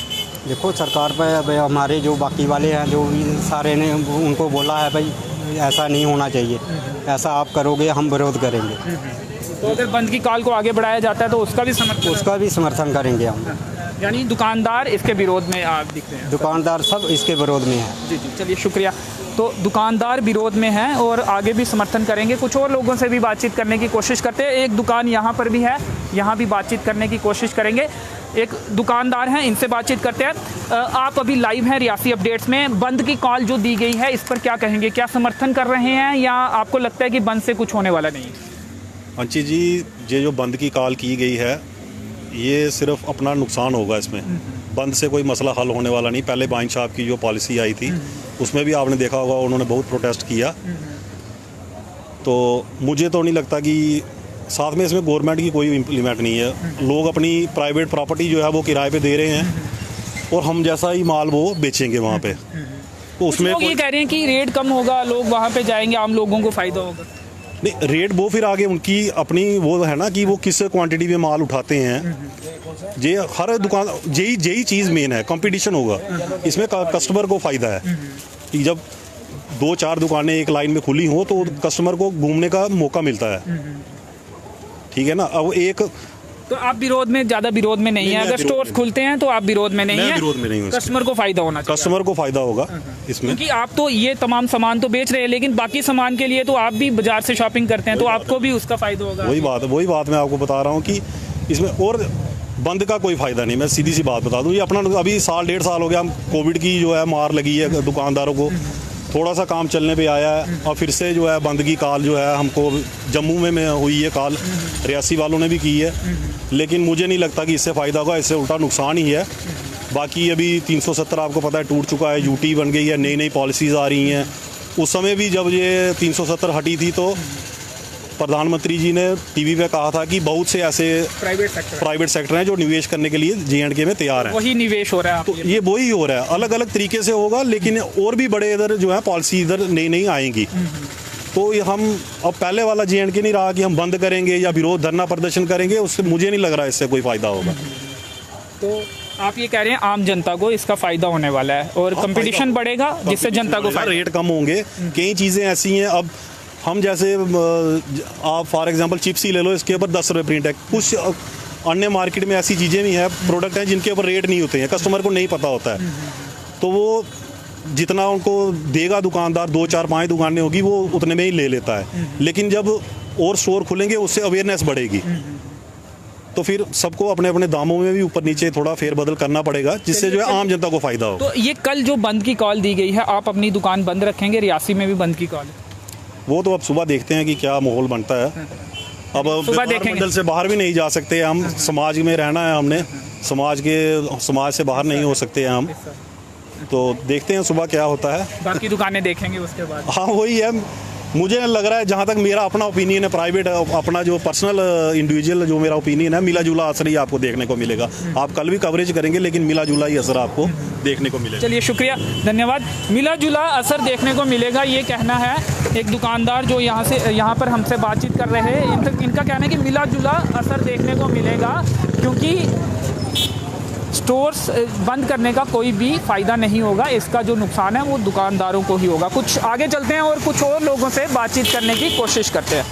देखो, सरकार पर हमारे जो बाकी वाले हैं, जो सारे ने उनको बोला है भाई ऐसा नहीं होना चाहिए, ऐसा आप करोगे हम विरोध करेंगे। तो अगर बंद की कॉल को आगे बढ़ाया जाता है तो उसका भी समर्थन करेंगे हम। यानी दुकानदार इसके विरोध में आप दिख रहे हैं? दुकानदार सब इसके विरोध में हैं। जी, चलिए, शुक्रिया। तो दुकानदार विरोध में हैं और आगे भी समर्थन करेंगे। कुछ और लोगों से भी बातचीत करने की कोशिश करते हैं। एक दुकान यहाँ पर भी है, यहाँ भी बातचीत करने की कोशिश करेंगे। एक दुकानदार हैं, इनसे बातचीत करते हैं। आप अभी लाइव हैं रियासी अपडेट्स में, बंद की कॉल जो दी गई है इस पर क्या कहेंगे? क्या समर्थन कर रहे हैं या आपको लगता है कि बंद से कुछ होने वाला नहीं है? अंशी जी, ये जो बंद की कॉल की गई है ये सिर्फ अपना नुकसान होगा, इसमें बंद से कोई मसला हल होने वाला नहीं। पहले बाइन साहब की जो पॉलिसी आई थी उसमें भी आपने देखा होगा उन्होंने बहुत प्रोटेस्ट किया, तो मुझे तो नहीं लगता कि साथ में इसमें गवर्नमेंट की कोई इम्प्लीमेंट नहीं है। लोग अपनी प्राइवेट प्रॉपर्टी जो है वो किराए पे दे रहे हैं और हम जैसा ही माल वो बेचेंगे वहाँ पे। तो उसमें लोग ये कह रहे हैं कि रेट कम होगा, लोग वहाँ पे जाएंगे, आम लोगों को फायदा होगा। नहीं, रेट वो फिर आगे उनकी अपनी वो है ना कि वो किस क्वांटिटी में माल उठाते हैं। ये हर दुकान यही चीज़ मेन है, कंपटीशन होगा इसमें, कस्टमर को फ़ायदा है कि जब 2-4 दुकानें एक लाइन में खुली हों तो कस्टमर को घूमने का मौका मिलता है, ठीक है ना। अब एक तो आप विरोध में, ज़्यादा विरोध में नहीं है, अगर स्टोर्स खुलते हैं तो आप विरोध में नहीं है? विरोध में नहीं हूँ, कस्टमर को फायदा होना चाहिए, कस्टमर को फायदा होगा इसमें, क्योंकि आप तो ये तमाम सामान तो बेच रहे हैं, लेकिन बाकी सामान के लिए तो आप भी बाजार से शॉपिंग करते हैं, तो आपको भी उसका फायदा होगा। वही बात मैं आपको बता रहा हूँ कि इसमें और बंद का कोई फायदा नहीं। मैं सीधी सी बात बता दूँ, ये अपना अभी 1.5 साल हो गया, हम कोविड की जो है मार लगी है दुकानदारों को, थोड़ा सा काम चलने पे आया है और फिर से जो है बंद की कॉल जो है हमको जम्मू में हुई है कॉल, रियासी वालों ने भी की है, लेकिन मुझे नहीं लगता कि इससे फ़ायदा होगा, इससे उल्टा नुकसान ही है। बाकी अभी 370 आपको पता है टूट चुका है, यूटी बन गई है, नई नई पॉलिसीज़ आ रही हैं। उस समय भी जब ये 370 हटी थी तो प्रधानमंत्री जी ने टीवी पे कहा था कि बहुत से ऐसे प्राइवेट सेक्टर हैं जो निवेश करने के लिए J&K में तैयार हैं। वही निवेश हो रहा है, तो ये वही हो रहा है, अलग अलग तरीके से होगा, लेकिन और भी बड़े इधर जो है पॉलिसी इधर नई आएंगी। तो ये हम अब पहले वाला J&K नहीं रहा कि हम बंद करेंगे या विरोध धरना प्रदर्शन करेंगे, उससे मुझे नहीं लग रहा इससे कोई फ़ायदा होगा। तो आप ये कह रहे हैं आम जनता को इसका फ़ायदा होने वाला है और कंपटीशन बढ़ेगा जिससे जनता को फायदा, रेट कम होंगे। कई चीज़ें ऐसी हैं, अब हम जैसे आप फॉर एग्जांपल चिप्स ही ले लो, इसके ऊपर 10 रुपये प्रिंट है। कुछ अन्य मार्केट में ऐसी चीज़ें भी हैं, प्रोडक्ट हैं जिनके ऊपर रेट नहीं होते हैं, कस्टमर को नहीं पता होता है, तो वो जितना उनको देगा दुकानदार, 2, 4, 5 दुकानें होगी, वो उतने में ही ले लेता है। लेकिन जब और स्टोर खुलेंगे उससे अवेयरनेस बढ़ेगी, तो फिर सबको अपने अपने दामों में भी ऊपर नीचे थोड़ा फेरबदल करना पड़ेगा, जिससे जो है आम जनता को फ़ायदा हो। तो ये कल जो बंद की कॉल दी गई है, आप अपनी दुकान बंद रखेंगे? रियासी में भी बंद की कॉल है, वो तो अब सुबह देखते हैं कि क्या माहौल बनता है। अब मंडल से बाहर भी नहीं जा सकते हम, समाज में रहना है हमने, समाज से बाहर नहीं हो सकते हैं हम, तो देखते हैं सुबह क्या होता है, बाकी दुकानें देखेंगे उसके बाद। हाँ वही है, मुझे लग रहा है, जहाँ तक मेरा अपना ओपिनियन है, प्राइवेट अपना जो पर्सनल इंडिविजुअल जो मेरा ओपिनियन है, मिला जुला असर ही आपको देखने को मिलेगा। आप कल भी कवरेज करेंगे लेकिन मिला जुला ही असर आपको देखने को मिलेगा। चलिए शुक्रिया, धन्यवाद। मिला जुला असर देखने को मिलेगा, ये कहना है एक दुकानदार जो यहाँ पर हमसे बातचीत कर रहे हैं। इनका कहना है कि मिला जुला असर देखने को मिलेगा, क्योंकि स्टोर्स बंद करने का कोई भी फ़ायदा नहीं होगा, इसका जो नुकसान है वो दुकानदारों को ही होगा। कुछ आगे चलते हैं और कुछ और लोगों से बातचीत करने की कोशिश करते हैं।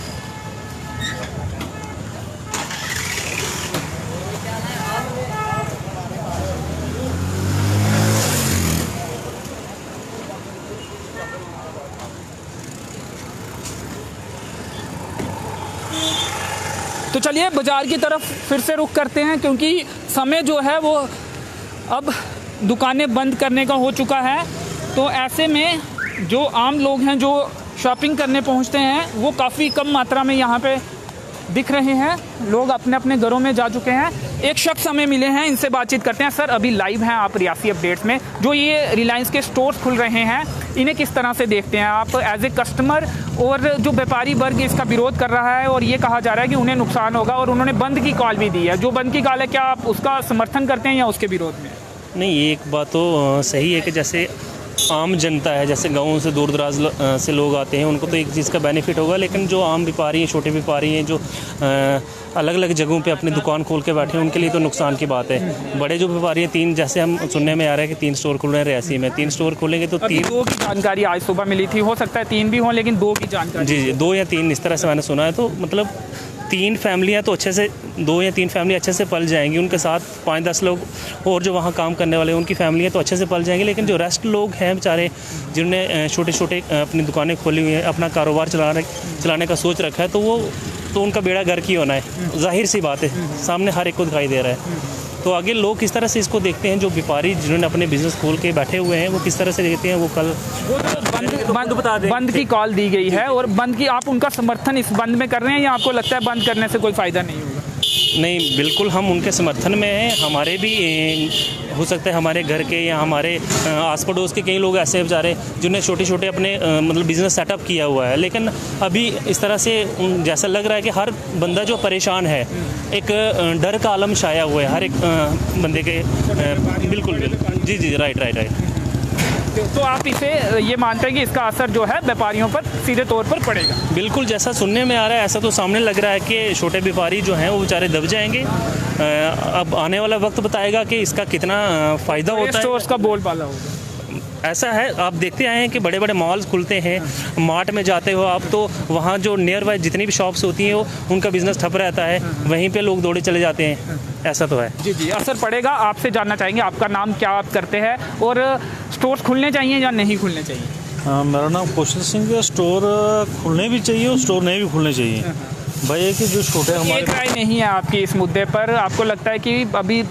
तो चलिए बाज़ार की तरफ फिर से रुख करते हैं, क्योंकि समय जो है वो अब दुकानें बंद करने का हो चुका है। तो ऐसे में जो आम लोग हैं जो शॉपिंग करने पहुंचते हैं वो काफ़ी कम मात्रा में यहाँ पे दिख रहे हैं। लोग अपने अपने घरों में जा चुके हैं। एक शख्स हमें मिले हैं, इनसे बातचीत करते हैं। सर, अभी लाइव हैं आप रियासी अपडेट्स में, जो ये रिलायंस के स्टोर्स खुल रहे हैं, इन्हें किस तरह से देखते हैं आप एज ए कस्टमर? और जो व्यापारी वर्ग इसका विरोध कर रहा है और ये कहा जा रहा है कि उन्हें नुकसान होगा, और उन्होंने बंद की कॉल भी दी है, जो बंद की कॉल है, क्या आप उसका समर्थन करते हैं या उसके विरोध में? नहीं, एक बात तो सही है कि जैसे आम जनता है, जैसे गाँव से दूर दराज से लोग आते हैं, उनको तो एक चीज़ का बेनिफिट होगा, लेकिन जो आम व्यापारी हैं, छोटे व्यापारी हैं, जो अलग अलग जगहों पे अपनी दुकान खोल के बैठे हैं, उनके लिए तो नुकसान की बात है। बड़े जो व्यापारी हैं, 3, जैसे हम सुनने में आ रहा है कि 3 स्टोर खुल रहे हैं रियासी में, 3 स्टोर खोलेंगे तो 3, 2 की जानकारी आज सुबह मिली थी, हो सकता है 3 भी हों, लेकिन 2 की जानकारी। जी 2 या 3 इस तरह से मैंने सुना है। तो मतलब 3 फैमिलियाँ तो अच्छे से, 2 या 3 फैमिली अच्छे से पल जाएंगी, उनके साथ 5-10 लोग और जो वहाँ काम करने वाले हैं उनकी फैमिलियाँ तो अच्छे से पल जाएंगी, लेकिन जो रेस्ट लोग हैं बेचारे, जिन्होंने छोटे छोटे अपनी दुकानें खोली हुई हैं, अपना कारोबार चलाने का सोच रखा है, तो उनका बेड़ा गर्क ही होना है। जाहिर सी बात है, सामने हर एक को दिखाई दे रहा है। तो आगे लोग किस तरह से इसको देखते हैं, जो व्यापारी जिन्होंने अपने बिजनेस खोल के बैठे हुए हैं, वो किस तरह से देखते हैं, वो कल बंद की कॉल दी गई है, और बंद की आप उनका समर्थन इस बंद में कर रहे हैं, या आपको लगता है बंद करने से कोई फ़ायदा नहीं होगा? नहीं, बिल्कुल हम उनके समर्थन में हैं। हमारे भी हो सकता है हमारे घर के या हमारे आस पड़ोस के कई लोग ऐसे बेचारे जिन्हें छोटे छोटे अपने मतलब बिज़नेस सेटअप किया हुआ है, लेकिन अभी इस तरह से जैसा लग रहा है कि हर बंदा जो परेशान है, एक डर का आलम छाया हुआ है हर एक बंदे के। बिल्कुल जी राइट। मानते हो? तो आप इसे ये मानते हैं कि इसका असर जो है व्यापारियों पर सीधे तौर पर पड़ेगा? बिल्कुल, जैसा सुनने में आ रहा है ऐसा तो सामने लग रहा है कि छोटे व्यापारी जो हैं वो बेचारे दब जाएंगे। अब आने वाला वक्त बताएगा कि इसका कितना फ़ायदा होता है। स्टोर्स का बोलबाला होगा। ऐसा है, आप देखते आए हैं कि बड़े बड़े मॉल्स खुलते हैं, मार्ट में जाते हो आप तो वहाँ जो नियर बाय जितनी भी शॉप्स होती हैं वो उनका बिज़नेस ठप रहता है, वहीं पे लोग दौड़े चले जाते हैं। ऐसा तो है। जी जी, असर पड़ेगा। आपसे जानना चाहेंगे आपका नाम, क्या आप करते हैं और स्टोर्स खुलने चाहिए या नहीं खुलने चाहिए? मेरा नाम कौशल सिंह है। स्टोर खुलने भी चाहिए और स्टोर नहीं भी खुलने चाहिए। भाई है कि जो छोटे हमारे एक राय नहीं है आपकी इस मुद्दे पर? आपको लगता है कि अभी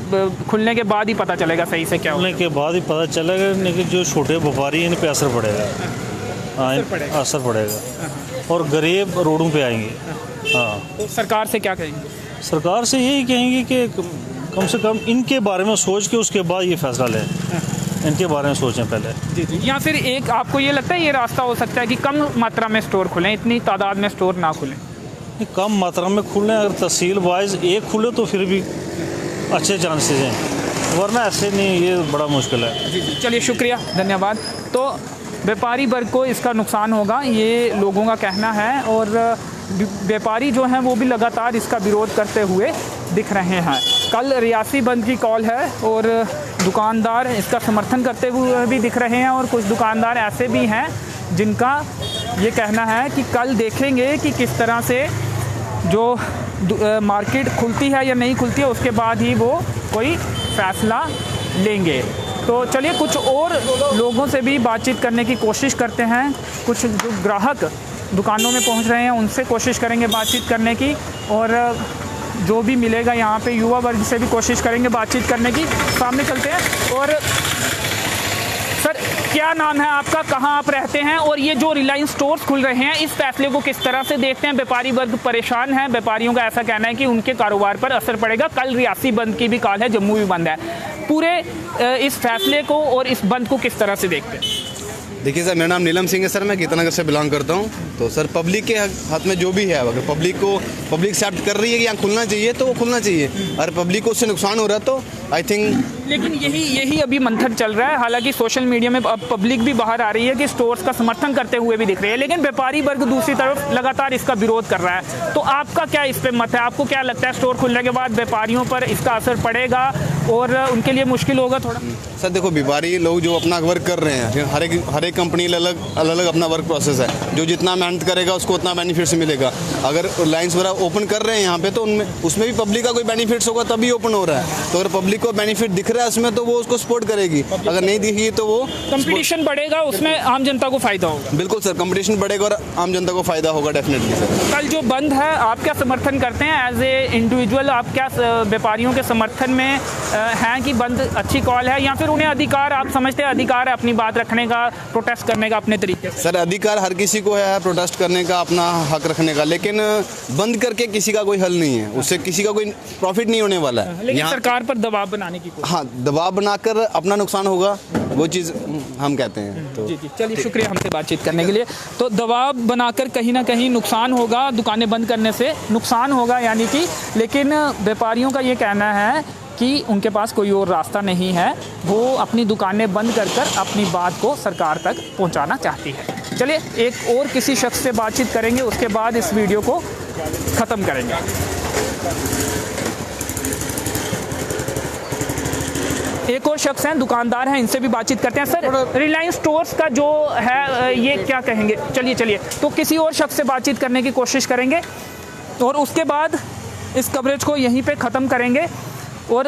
खुलने के बाद ही पता चलेगा सही से क्या खुलने के बाद ही पता चलेगा, लेकिन जो छोटे व्यापारी हैं इन पे असर पड़ेगा। असर पड़ेगा और गरीब रोडों पे आएंगे। हाँ, तो सरकार से क्या कहेंगे? सरकार से यही कहेंगे कि कम से कम इनके बारे में सोच के उसके बाद ये फैसला लें। इनके बारे में सोचें पहले। जी जी। या फिर एक आपको ये लगता है ये रास्ता हो सकता है कि कम मात्रा में स्टोर खुलें, इतनी तादाद में स्टोर ना खुलें? कम मात्रा में खुलें, अगर तहसील वाइज एक खुले तो फिर भी अच्छे चांसेस हैं, वरना ऐसे नहीं, ये बड़ा मुश्किल है। जी जी, चलिए शुक्रिया, धन्यवाद। तो व्यापारी वर्ग को इसका नुकसान होगा, ये लोगों का कहना है और व्यापारी जो हैं वो भी लगातार इसका विरोध करते हुए दिख रहे हैं। कल रियासी बंद की कॉल है और दुकानदार इसका समर्थन करते हुए भी दिख रहे हैं और कुछ दुकानदार ऐसे भी हैं जिनका ये कहना है कि कल देखेंगे कि किस तरह से जो मार्केट खुलती है या नहीं खुलती है, उसके बाद ही वो कोई फ़ैसला लेंगे। तो चलिए कुछ और लोगों से भी बातचीत करने की कोशिश करते हैं। कुछ जो ग्राहक दुकानों में पहुंच रहे हैं उनसे कोशिश करेंगे बातचीत करने की और जो भी मिलेगा यहाँ पे युवा वर्ग से भी कोशिश करेंगे बातचीत करने की। सामने चलते हैं। और सर, क्या नाम है आपका, कहाँ आप रहते हैं और ये जो रिलायंस स्टोर्स खुल रहे हैं इस फैसले को किस तरह से देखते हैं? व्यापारी वर्ग परेशान है, व्यापारियों का ऐसा कहना है कि उनके कारोबार पर असर पड़ेगा। कल रियासी बंद की भी कॉल है, जम्मू भी बंद है। पूरे इस फैसले को और इस बंद को किस तरह से देखते हैं? देखिए सर, मेरा नाम नीलम सिंह है सर, मैं गीतानगर से बिलोंग करता हूँ। तो सर पब्लिक के हाथ में जो भी है, अगर पब्लिक एक्सेप्ट कर रही है कि यहाँ खुलना चाहिए तो वो खुलना चाहिए। अगर पब्लिक को उससे नुकसान हो रहा है तो आई थिंक, लेकिन यही अभी मंथन चल रहा है। हालांकि सोशल मीडिया में अब पब्लिक भी बाहर आ रही है कि स्टोर्स का समर्थन करते हुए भी दिख रही है, लेकिन व्यापारी वर्ग दूसरी तरफ लगातार इसका विरोध कर रहा है। तो आपका क्या इस पे मत है? आपको क्या लगता है स्टोर खुलने के बाद व्यापारियों पर इसका असर पड़ेगा और उनके लिए मुश्किल होगा थोड़ा? सर देखो, व्यापारी लोग जो अपना वर्क कर रहे हैं, हर एक कंपनी अलग अपना वर्क प्रोसेस है। जो जितना मेहनत करेगा उसको उतना बेनिफिट्स मिलेगा। अगर लाइन्स वगैरह ओपन कर रहे हैं यहाँ पे तो उसमें भी पब्लिक का कोई बेनिफिट्स होगा तभी ओपन हो रहा है। तो अगर पब्लिक को बेनिफिट दिख रहा है उसमें तो वो उसको सपोर्ट करेगी, अगर नहीं दिखेगी तो वो कंपटीशन बढ़ेगा, उसमें आम जनता को फायदा होगा। बिल्कुल सर, कंपटीशन बढ़ेगा और आम जनता को फायदा होगा डेफिनेटली सर। कल जो बंद है आप क्या समर्थन करते हैं एज ए इंडिविजुअल? आप क्या व्यापारियों के समर्थन में हैं कि बंद अच्छी कॉल है, या फिर उन्हें अधिकार, आप समझते हैं अधिकार है अपनी बात रखने का, प्रोटेस्ट करने का अपने तरीके से? सर अधिकार हर किसी को है प्रोटेस्ट करने का, अपना हक रखने का, लेकिन बंद करके किसी का कोई हल नहीं है, उससे किसी का कोई प्रॉफिट नहीं होने वाला है। लेकिन सरकार पर दबाव बनाने की कोशिश। हाँ, दबाव बनाकर अपना नुकसान होगा, वो चीज़ हम कहते हैं। तो जी जी, चलिए शुक्रिया हमसे बातचीत करने के लिए। तो दबाव बनाकर कहीं ना कहीं नुकसान होगा, दुकानें बंद करने से नुकसान होगा यानी कि, लेकिन व्यापारियों का ये कहना है कि उनके पास कोई और रास्ता नहीं है, वो अपनी दुकानें बंद कर अपनी बात को सरकार तक पहुंचाना चाहती है। चलिए एक और किसी शख्स से बातचीत करेंगे, उसके बाद इस वीडियो को ख़त्म करेंगे। एक और शख्स हैं, दुकानदार हैं, इनसे भी बातचीत करते हैं। सर, रिलायंस स्टोर्स का जो है ये क्या कहेंगे? चलिए तो किसी और शख्स से बातचीत करने की कोशिश करेंगे और उसके बाद इस कवरेज को यहीं पे ख़त्म करेंगे। और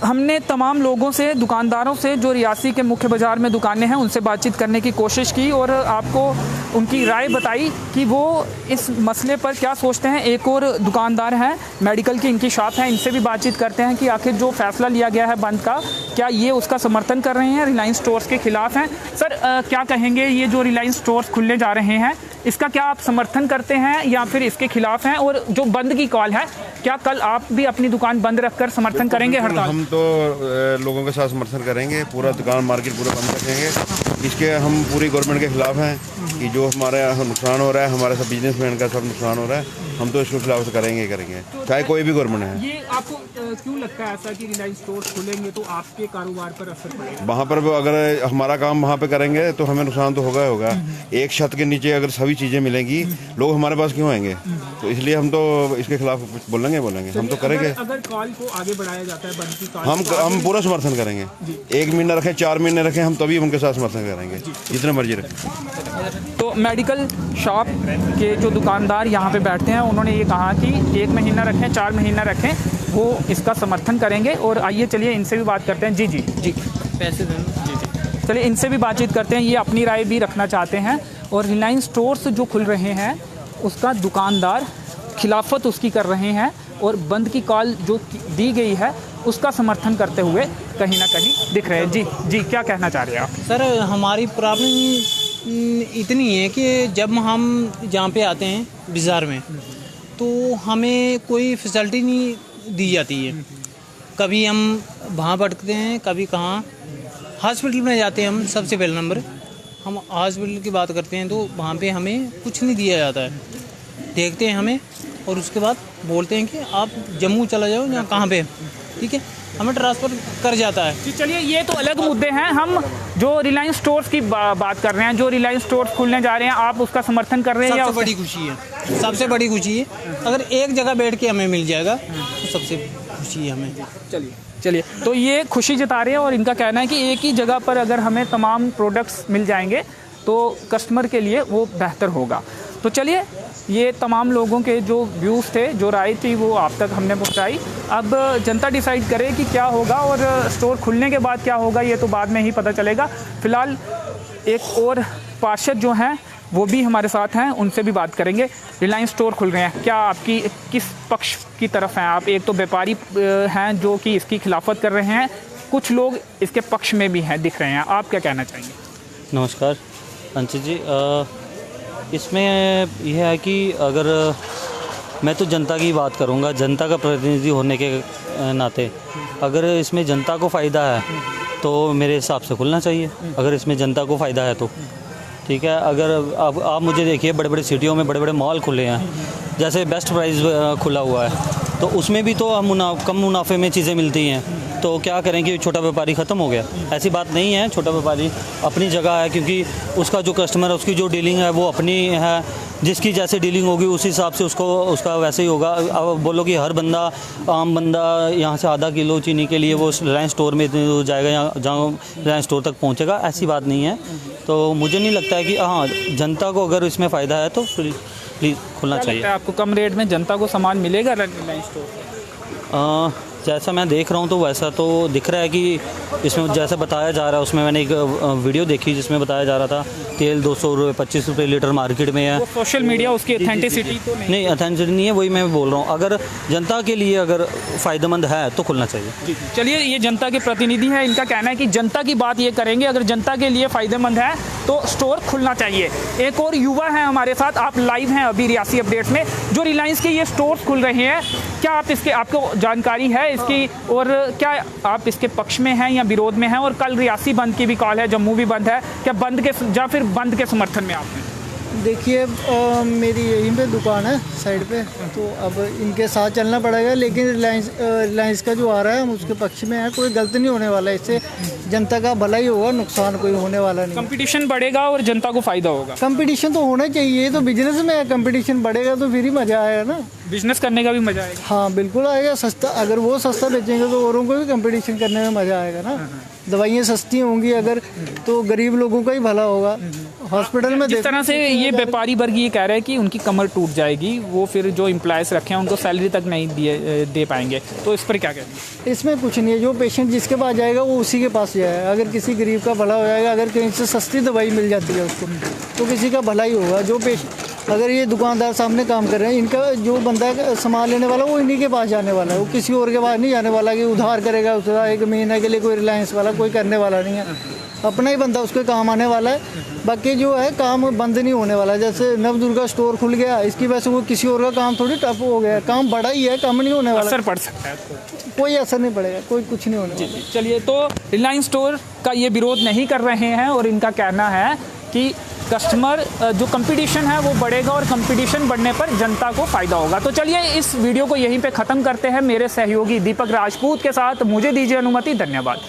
हमने तमाम लोगों से, दुकानदारों से जो रियासी के मुख्य बाज़ार में दुकानें हैं उनसे बातचीत करने की कोशिश की और आपको उनकी राय बताई कि वो इस मसले पर क्या सोचते हैं। एक और दुकानदार हैं, मेडिकल की इनकी शॉप है, इनसे भी बातचीत करते हैं कि आखिर जो फैसला लिया गया है बंद का, क्या ये उसका समर्थन कर रहे हैं, रिलायंस स्टोर्स के खिलाफ हैं? सर क्या कहेंगे, ये जो रिलायंस स्टोर्स खुलने जा रहे हैं इसका क्या आप समर्थन करते हैं या फिर इसके खिलाफ हैं? और जो बंद की कॉल है, क्या कल आप भी अपनी दुकान बंद रखकर समर्थन करेंगे हड़ताल? हम तो लोगों के साथ समर्थन करेंगे, पूरा दुकान मार्केट पूरा बंद रखेंगे। इसके हम पूरी गवर्नमेंट के खिलाफ हैं कि जो हमारे नुकसान हो रहा है, हमारे सब बिजनेसमैन का सब नुकसान हो रहा है, हम तो इसके खिलाफ करेंगे चाहे कोई भी गवर्नमेंट है। ये आपको क्यों लगता है ऐसा कि रिलायंस स्टोर खुलेंगे तो आपके कारोबार पर असर पड़ेगा? वहाँ पर अगर हमारा काम वहाँ पे करेंगे तो हमें नुकसान तो होगा ही होगा। एक छत के नीचे अगर सभी चीज़ें मिलेंगी, लोग हमारे पास क्यों आएंगे? तो इसलिए हम तो इसके खिलाफ कुछ बोलेंगे हम तो करेंगे। अगर कॉल को आगे बढ़ाया जाता है बंद की कॉल, हम पूरा समर्थन करेंगे। 1 महीना रखें, 4 महीने रखें, हम तभी उनके साथ समर्थन करेंगे, जितने मर्जी रखें। तो मेडिकल शॉप के जो दुकानदार यहाँ पे बैठते हैं उन्होंने ये कहा कि 1 महीना रखें, 4 महीना रखें, वो इसका समर्थन करेंगे। और आइए चलिए इनसे भी बात करते हैं। जी पैसे देना। जी चलिए इनसे भी बातचीत करते हैं, ये अपनी राय भी रखना चाहते हैं। और रिलायंस स्टोर्स जो खुल रहे हैं उसका दुकानदार खिलाफत उसकी कर रहे हैं और बंद की कॉल जो दी गई है उसका समर्थन करते हुए कहीं ना कहीं दिख रहे हैं। जी क्या कहना चाह रहे हैं आप? सर हमारी प्रॉब्लम इतनी है कि जब हम जहाँ पे आते हैं बाज़ार में तो हमें कोई फैसिलिटी नहीं दी जाती है। कभी हम वहाँ भटकते हैं, कभी कहाँ हॉस्पिटल में जाते हैं। हम सबसे पहले नंबर हम हॉस्पिटल की बात करते हैं तो वहाँ पे हमें कुछ नहीं दिया जाता है। देखते हैं हमें और उसके बाद बोलते हैं कि आप जम्मू चला जाओ या कहाँ पे, ठीक है, हमें ट्रांसफ़र कर जाता है। जी चलिए ये तो अलग मुद्दे हैं। हम जो रिलायंस स्टोर्स की बात कर रहे हैं, जो रिलायंस स्टोर्स खुलने जा रहे हैं, आप उसका समर्थन कर रहे हैं? सबसे बड़ी खुशी है, सबसे बड़ी खुशी है अगर एक जगह बैठ के हमें मिल जाएगा तो सबसे खुशी है हमें। चलिए तो ये खुशी जता रहे हैं और इनका कहना है कि एक ही जगह पर अगर हमें तमाम प्रोडक्ट्स मिल जाएंगे तो कस्टमर के लिए वो बेहतर होगा। तो चलिए ये तमाम लोगों के जो व्यूज़ थे, जो राय थी, वो आप तक हमने पहुंचाई। अब जनता डिसाइड करे कि क्या होगा और स्टोर खुलने के बाद क्या होगा, ये तो बाद में ही पता चलेगा। फ़िलहाल एक और पार्षद जो हैं वो भी हमारे साथ हैं, उनसे भी बात करेंगे। रिलायंस स्टोर खुल रहे हैं, क्या आपकी किस पक्ष की तरफ हैं आप? एक तो व्यापारी हैं जो कि इसकी खिलाफत कर रहे हैं, कुछ लोग इसके पक्ष में भी हैं दिख रहे हैं, आप क्या कहना चाहेंगे? नमस्कार अंशित जी, इसमें यह है कि अगर मैं तो जनता की बात करूंगा, जनता का प्रतिनिधि होने के नाते अगर इसमें जनता को फ़ायदा है तो मेरे हिसाब से खुलना चाहिए। अगर इसमें जनता को फ़ायदा है तो ठीक है। अगर अब आप मुझे देखिए, बड़े बड़े सिटियों में बड़े बड़े मॉल खुले हैं, जैसे बेस्ट प्राइस खुला हुआ है, तो उसमें भी तो कम मुनाफे में चीज़ें मिलती हैं। तो क्या करें कि छोटा व्यापारी ख़त्म हो गया? ऐसी बात नहीं है, छोटा व्यापारी अपनी जगह है, क्योंकि उसका जो कस्टमर है उसकी जो डीलिंग है वो अपनी है। जिसकी जैसे डीलिंग होगी उस हिसाब से उसका वैसे ही होगा। अब बोलो कि हर बंदा, आम बंदा यहाँ से आधा किलो चीनी के लिए वो रिलायंस स्टोर में जाएगा या जहाँ रिलायंस स्टोर तक पहुँचेगा, ऐसी बात नहीं है। तो मुझे नहीं लगता है कि हाँ, जनता को अगर इसमें फ़ायदा है तो प्लीज़ खुलना चाहिए। आपको कम रेट में जनता को सामान मिलेगा रिलायंस स्टोर? जैसा मैं देख रहा हूँ तो वैसा तो दिख रहा है कि इसमें जैसा बताया जा रहा है, उसमें मैंने एक वीडियो देखी जिसमें बताया जा रहा था तेल 200 रुपये 25 रुपये लीटर मार्केट में है। सोशल मीडिया उसकी ऑथेंटिसिटी तो नहीं, ऑथेंटिसिटी नहीं है, वही मैं बोल रहा हूँ। अगर जनता के लिए अगर फ़ायदेमंद है तो खुलना चाहिए। चलिए ये जनता के प्रतिनिधि हैं, इनका कहना है कि जनता की बात ये करेंगे, अगर जनता के लिए फ़ायदेमंद है तो स्टोर खुलना चाहिए। एक और युवा हैं हमारे साथ, आप लाइव हैं अभी रियासी अपडेट्स में। जो रिलायंस के ये स्टोर्स खुल रहे हैं, क्या आपको जानकारी है इसकी, और क्या आप इसके पक्ष में हैं या विरोध में हैं? और कल रियासी बंद की भी कॉल है, जम्मू भी बंद है, क्या बंद के या फिर बंद के समर्थन में आप हैं? देखिए मेरी यहीं पे दुकान है साइड पे, तो अब इनके साथ चलना पड़ेगा। लेकिन रिलायंस का जो आ रहा है हम उसके पक्ष में है, कोई गलत नहीं होने वाला, इससे जनता का भला ही होगा, नुकसान कोई होने वाला नहीं। कंपटीशन बढ़ेगा और जनता को फायदा होगा। कंपटीशन तो होना चाहिए, तो बिजनेस में है, कंपटीशन बढ़ेगा तो फिर ही मज़ा आएगा ना, बिजनेस करने का भी मज़ा आएगा। हाँ बिल्कुल आएगा, सस्ता, अगर वो सस्ता बेचेंगे तो औरों को भी कंपटीशन करने में मज़ा आएगा ना। दवाइयाँ सस्ती होंगी अगर, तो गरीब लोगों का ही भला होगा। हॉस्पिटल में जिस तरह से ये व्यापारी वर्ग ये कह रहे हैं कि उनकी कमर टूट जाएगी, वो फिर जो एम्प्लॉयज़ रखे हैं उनको सैलरी तक नहीं दे पाएंगे, तो इस पर क्या कहेंगे? इसमें कुछ नहीं है, जो पेशेंट जिसके पास जाएगा वो उसी के पास जाएगा। अगर किसी गरीब का भला हो जाएगा, अगर कहीं से सस्ती दवाई मिल जाती है उसको, तो किसी का भला ही होगा। जो अगर ये दुकानदार सामने काम कर रहे हैं, इनका जो बंदा सामान लेने वाला वो इन्हीं के पास जाने वाला है, वो किसी और के पास नहीं जाने वाला कि उधार करेगा उसका 1 महीने के लिए। कोई रिलायंस वाला कोई करने वाला नहीं है, अपना ही बंदा उसके काम आने वाला है। बाकी जो है काम बंद नहीं होने वाला। जैसे नवदुर्गा स्टोर खुल गया, इसकी वजह से वो किसी और का काम थोड़ी टफ हो गया, काम बड़ा ही है, कम नहीं होने वाला। असर पड़ सकता है? कोई असर नहीं पड़ेगा, कोई कुछ नहीं होने वाला। चलिए, तो रिलायंस स्टोर का ये विरोध नहीं कर रहे हैं और इनका कहना है कि कस्टमर जो कंपटीशन है वो बढ़ेगा और कंपटीशन बढ़ने पर जनता को फ़ायदा होगा। तो चलिए इस वीडियो को यहीं पे ख़त्म करते हैं। मेरे सहयोगी दीपक राजपूत के साथ मुझे दीजिए अनुमति। धन्यवाद।